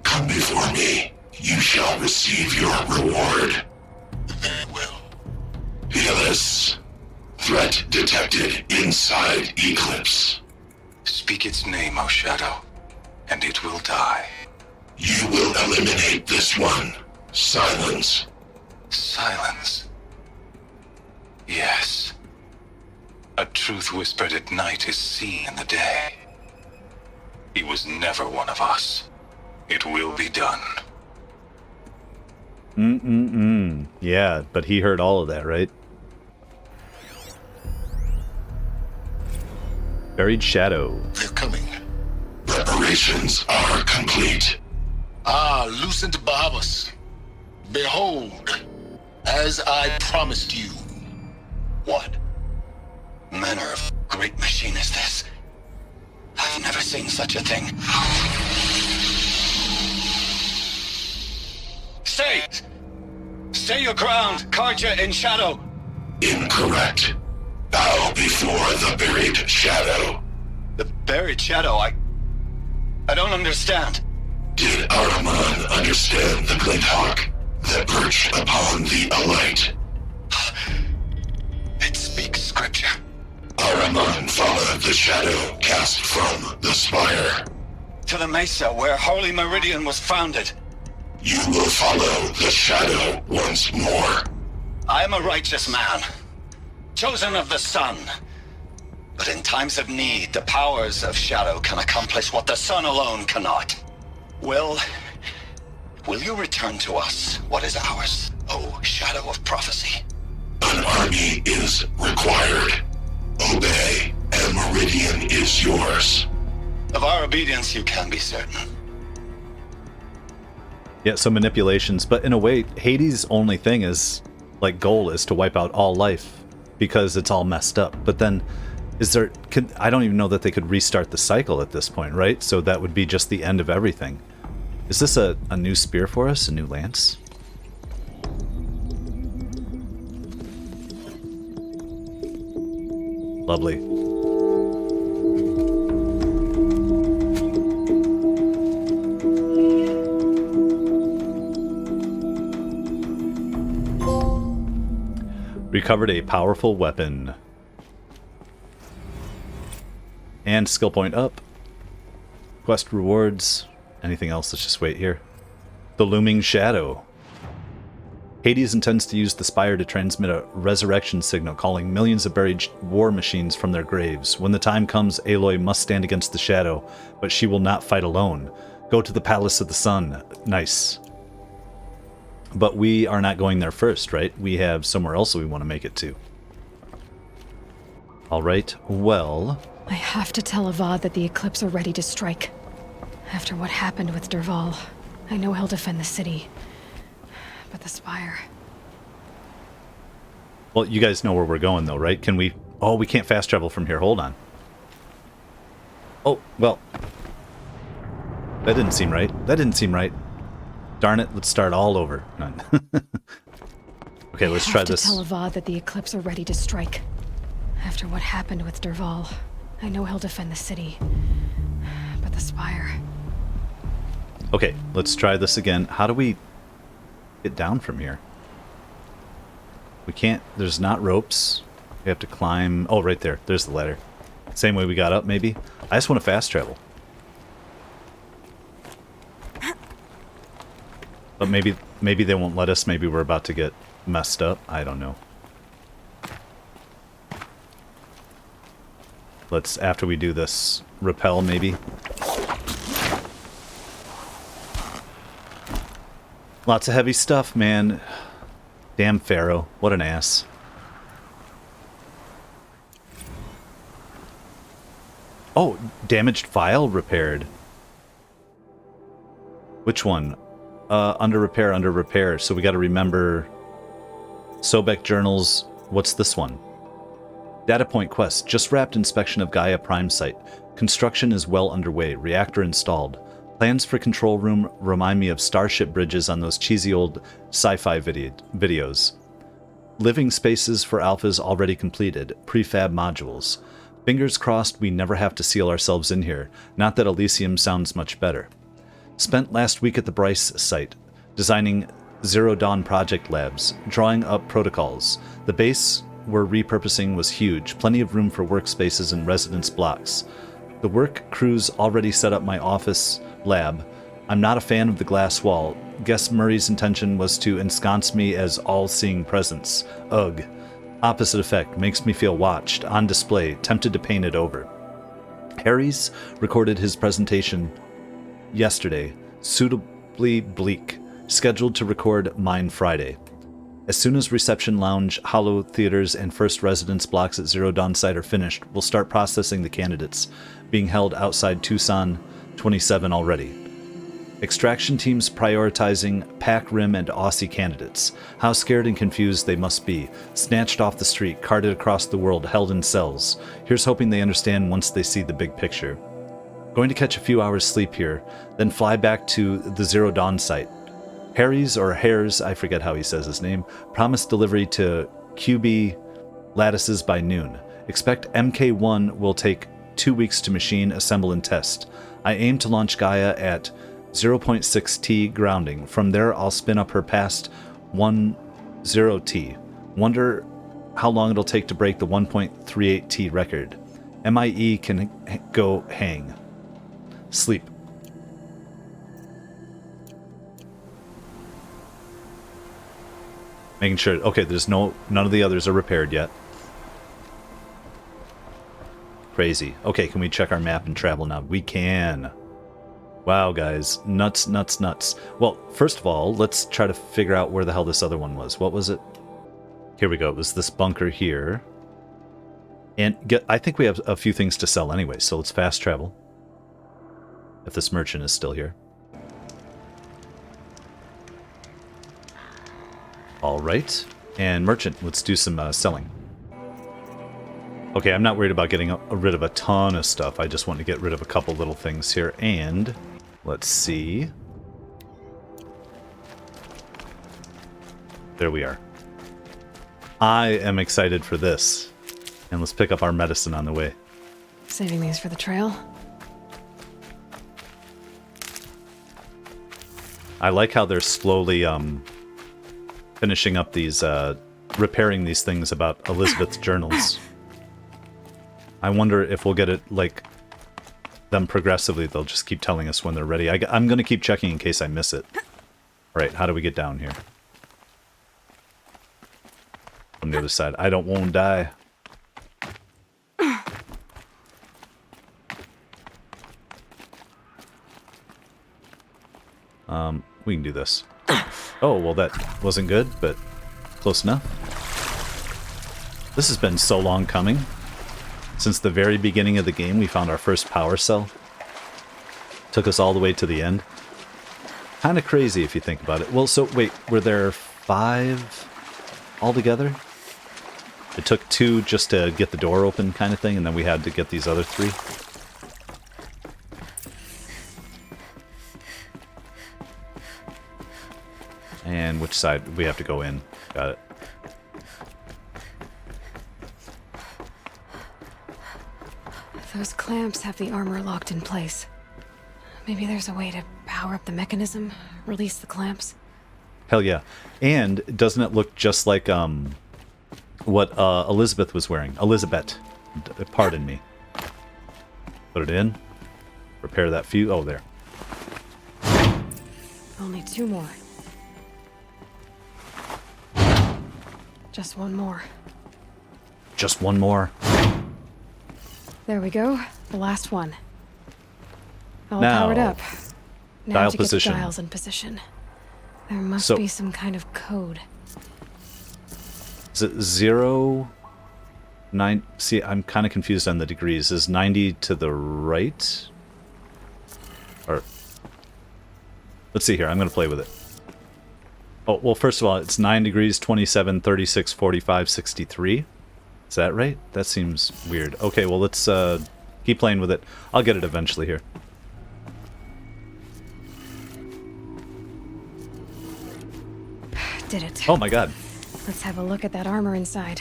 Come before me. You shall receive your reward. Very well. Fearless. Threat detected inside Eclipse. Speak its name, O Shadow, and it will die. You will eliminate this one. Sylens. Sylens. Yes. A truth whispered at night is seen in the day. He was never one of us. It will be done. Yeah, but he heard all of that, right? Buried shadow. They're coming. Preparations are complete. Ah, Lucent Bahavas. Behold, as I promised you. What manner of great machine is this? I've never seen such a thing. Stay! Stay your ground, Karja in shadow! Incorrect. Bow before the buried shadow. The buried shadow? I don't understand. Did Ahriman understand the Glinthawk that perched upon the Alight? It speaks scripture. Ahriman followed the shadow cast from the spire. To the mesa where Holy Meridian was founded. You will follow the shadow once more. I am a righteous man. Chosen of the sun. But in times of need, the powers of shadow can accomplish what the sun alone cannot. Will you return to us what is ours, O Shadow of Prophecy? An army is required. Obey, and Meridian is yours. Of our obedience you can be certain. Yeah, so manipulations, but in a way, Hades' only thing is, like, goal is to wipe out all life because it's all messed up. But then, I don't even know that they could restart the cycle at this point, right? So that would be just the end of everything. Is this a new spear for us? A new lance? Lovely. Recovered a powerful weapon. And skill point up. Quest rewards. Anything else? Let's just wait here. The Looming Shadow. Hades intends to use the spire to transmit a resurrection signal, calling millions of buried war machines from their graves. When the time comes, Aloy must stand against the shadow, but she will not fight alone. Go to the Palace of the Sun. Nice. But we are not going there first, right? We have somewhere else we want to make it to. Alright, well... I have to tell Avad that the Eclipse are ready to strike. After what happened with Dervahl, I know he'll defend the city. But the Spire... Well, you guys know where we're going, though, right? Can we... Oh, we can't fast travel from here. Hold on. Oh, well... That didn't seem right. That didn't seem right. Darn it, let's start all over. None. Okay, let's try this. I have to tell Avad that the Eclipse are ready to strike. After what happened with Dervahl, I know he'll defend the city. But the Spire... Okay, let's try this again. How do we get down from here? We can't... There's not ropes. We have to climb... Oh, right there. There's the ladder. Same way we got up, maybe? I just want to fast travel. But maybe they won't let us. Maybe we're about to get messed up. I don't know. Let's, after we do this, repel maybe. Lots of heavy stuff, man. Damn Faro. What an ass. Oh, damaged file repaired. Which one? Under repair. So we got to remember Sobek journals. What's this one? Data point quest. Just wrapped inspection of Gaia Prime site. Construction is well underway. Reactor installed. Plans for control room remind me of starship bridges on those cheesy old sci-fi videos. Living spaces for alphas already completed. Prefab modules. Fingers crossed we never have to seal ourselves in here. Not that Elysium sounds much better. Spent last week at the Bryce site, designing Zero Dawn project labs, drawing up protocols. The base we're repurposing was huge, plenty of room for workspaces and residence blocks. The work crews already set up my office lab. I'm not a fan of the glass wall. Guess Murray's intention was to ensconce me as all-seeing presence. Ugh. Opposite effect, makes me feel watched, on display, tempted to paint it over. Harry's recorded his presentation yesterday, suitably bleak, scheduled to record mine Friday. As soon as reception lounge, hollow theaters, and first residence blocks at Zero Dawn site are finished, we'll start processing the candidates, being held outside Tucson 27 already. Extraction teams prioritizing Pac Rim and Aussie candidates. How scared and confused they must be. Snatched off the street, carted across the world, held in cells. Here's hoping they understand once they see the big picture. Going to catch a few hours sleep here, then fly back to the Zero Dawn site. Harry's, or Hares, I forget how he says his name, promised delivery to QB lattices by noon. Expect MK1 will take 2 weeks to machine, assemble, and test. I aim to launch Gaia at 0.6T grounding. From there, I'll spin up her past 10T. Wonder how long it'll take to break the 1.38T record. MIE can go hang. Sleep. Making sure. Okay, there's none of the others are repaired yet. Crazy. Okay, can we check our map and travel now? We can. Wow, guys. Nuts, nuts, nuts. Well, first of all, let's try to figure out where the hell this other one was. What was it? Here we go. It was this bunker here. And I think we have a few things to sell anyway, so let's fast travel. If this merchant is still here. Alright. And merchant, let's do some selling. Okay, I'm not worried about getting rid of a ton of stuff. I just want to get rid of a couple little things here. And let's see. There we are. I am excited for this. And let's pick up our medicine on the way. Saving these for the trail. I like how they're slowly finishing up these, repairing these things about Elizabeth's journals. I wonder if we'll get it, like, them progressively. They'll just keep telling us when they're ready. I'm going to keep checking in case I miss it. Alright, how do we get down here? From the other side. I don't want to die. We can do this. Oh, well that wasn't good, but close enough. This has been so long coming. Since the very beginning of the game, we found our first power cell. Took us all the way to the end. Kind of crazy if you think about it. Well, so wait, were there 5 altogether? It took 2 just to get the door open kind of thing, and then we had to get these other 3. And which side we have to go in? Got it. Those clamps have the armor locked in place. Maybe there's a way to power up the mechanism, release the clamps. Hell yeah. And doesn't it look just like what Elizabeth was wearing? Elizabet. Pardon me. Put it in. Repair that fuse. Oh, there. Only 2 more. Just 1 more. Just 1 more. There we go. The last one. All now, powered up. Now dial to position. Get the dials in position. There must be some kind of code. Is it 0, 9? See, I'm kind of confused on the degrees. Is 90 to the right? Or let's see here. I'm going to play with it. Oh, well, first of all, it's 9 degrees, 27, 36, 45, 63. Is that right? That seems weird. Okay, well, let's keep playing with it. I'll get it eventually here. Did it. Oh my god. Let's have a look at that armor inside.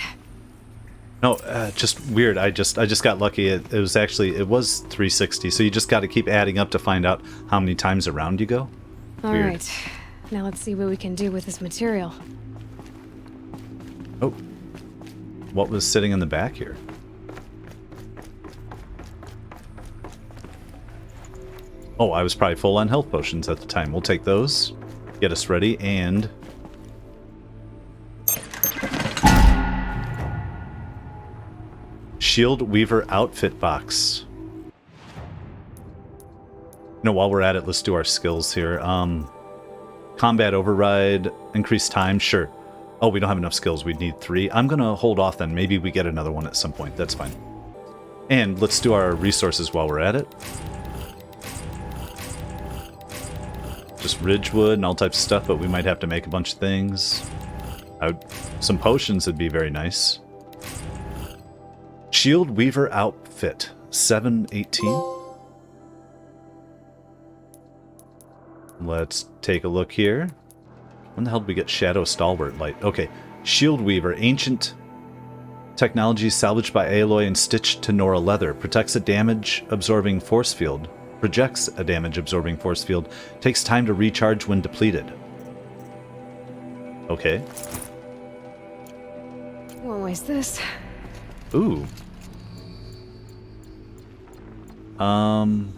No, just weird. I just got lucky. It was 360, so you just got to keep adding up to find out how many times around you go. All right. Now let's see what we can do with this material. Oh. What was sitting in the back here? Oh, I was probably full on health potions at the time. We'll take those. Get us ready, and... Shield Weaver outfit box. While we're at it, let's do our skills here. Combat override, increased time, sure. Oh, we don't have enough skills. We'd need 3. I'm going to hold off then. Maybe we get another one at some point. That's fine. And let's do our resources while we're at it. Just Ridgewood and all types of stuff, but we might have to make a bunch of things. Some potions would be very nice. Shield Weaver outfit, 718. Let's take a look here. When the hell did we get Shadow Stalwart Light? Okay, Shield Weaver, ancient technology salvaged by alloy and stitched to Nora leather. Protects a damage-absorbing force field. Projects a damage-absorbing force field. Takes time to recharge when depleted. Okay. Won't waste this. Ooh. Do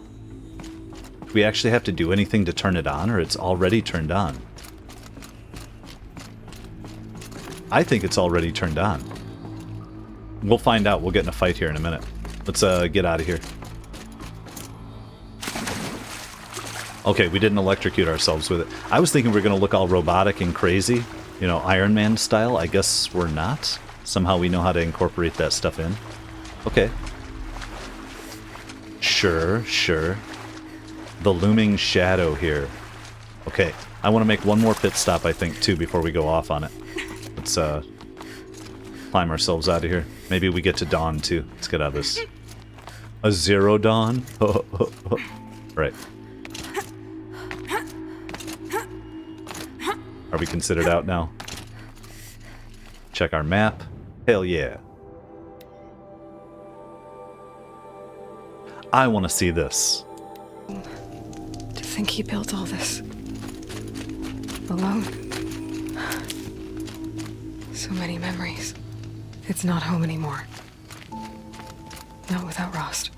we actually have to do anything to turn it on, or it's already turned on? I think it's already turned on. We'll find out. We'll get in a fight here in a minute. Let's get out of here. Okay, we didn't electrocute ourselves with it. I was thinking we were going to look all robotic and crazy, you know, Iron Man style. I guess we're not. Somehow we know how to incorporate that stuff in. Okay. Sure, sure. The looming shadow here. Okay, I want to make one more pit stop, I think, too, before we go off on it. Let's climb ourselves out of here. Maybe we get to dawn, too. Let's get out of this. A zero dawn? Right. Are we considered out now? Check our map. Hell yeah. I want to see this. To think he built all this alone. So many memories. It's not home anymore. Not without Rost.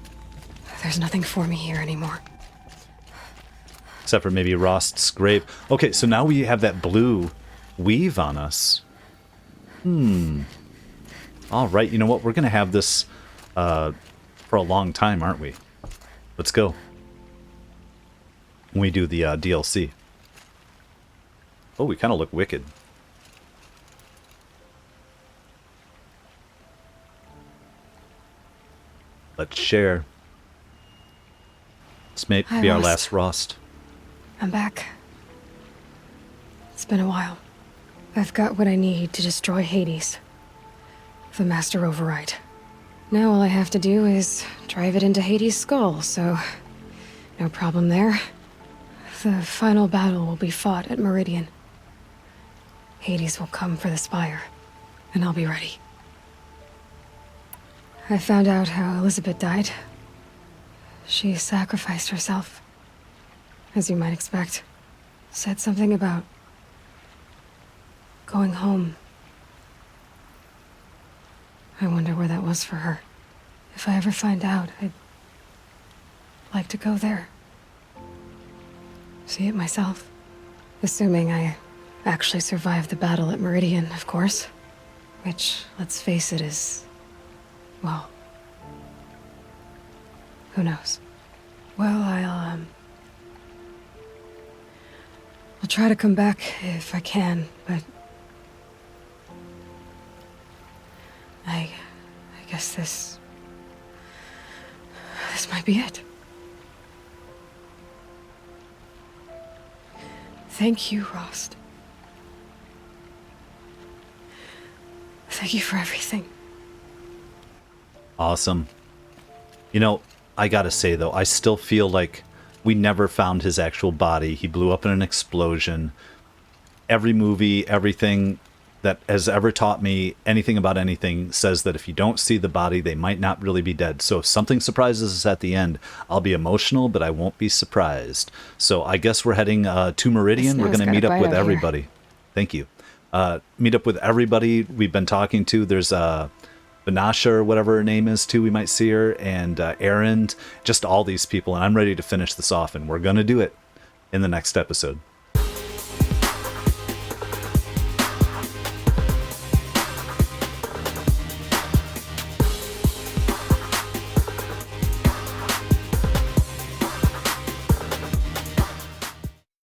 There's nothing for me here anymore. Except for maybe Rost's grave. Okay, so now we have that blue weave on us. Alright, you know what? We're going to have this for a long time, aren't we? Let's go. When we do the DLC. Oh, we kind of look wicked. Let's share. This may be our last Rost. I'm back. It's been a while. I've got what I need to destroy Hades. The Master Override. Now all I have to do is drive it into Hades' skull, so no problem there. The final battle will be fought at Meridian. Hades will come for the Spire, and I'll be ready. I found out how Elizabet died. She sacrificed herself. As you might expect. Said something about going home. I wonder where that was for her. If I ever find out, I'd like to go there. See it myself. Assuming I actually survived the battle at Meridian, of course. Which, let's face it, is... well... who knows? Well, I'll try to come back if I can, but... I guess this might be it. Thank you, Rost. Thank you for everything. Awesome. You know, I gotta say, though, I still feel like we never found his actual body. He blew up in an explosion. Every movie, everything that has ever taught me anything about anything says that if you don't see the body, they might not really be dead. So if something surprises us at the end, I'll be emotional, but I won't be surprised. So I guess we're heading to Meridian. We're going to meet up with everybody. Thank you. Meet up with everybody we've been talking to. There's Banasha or whatever her name is too. We might see her, and Aaron, just all these people. And I'm ready to finish this off, and we're going to do it in the next episode.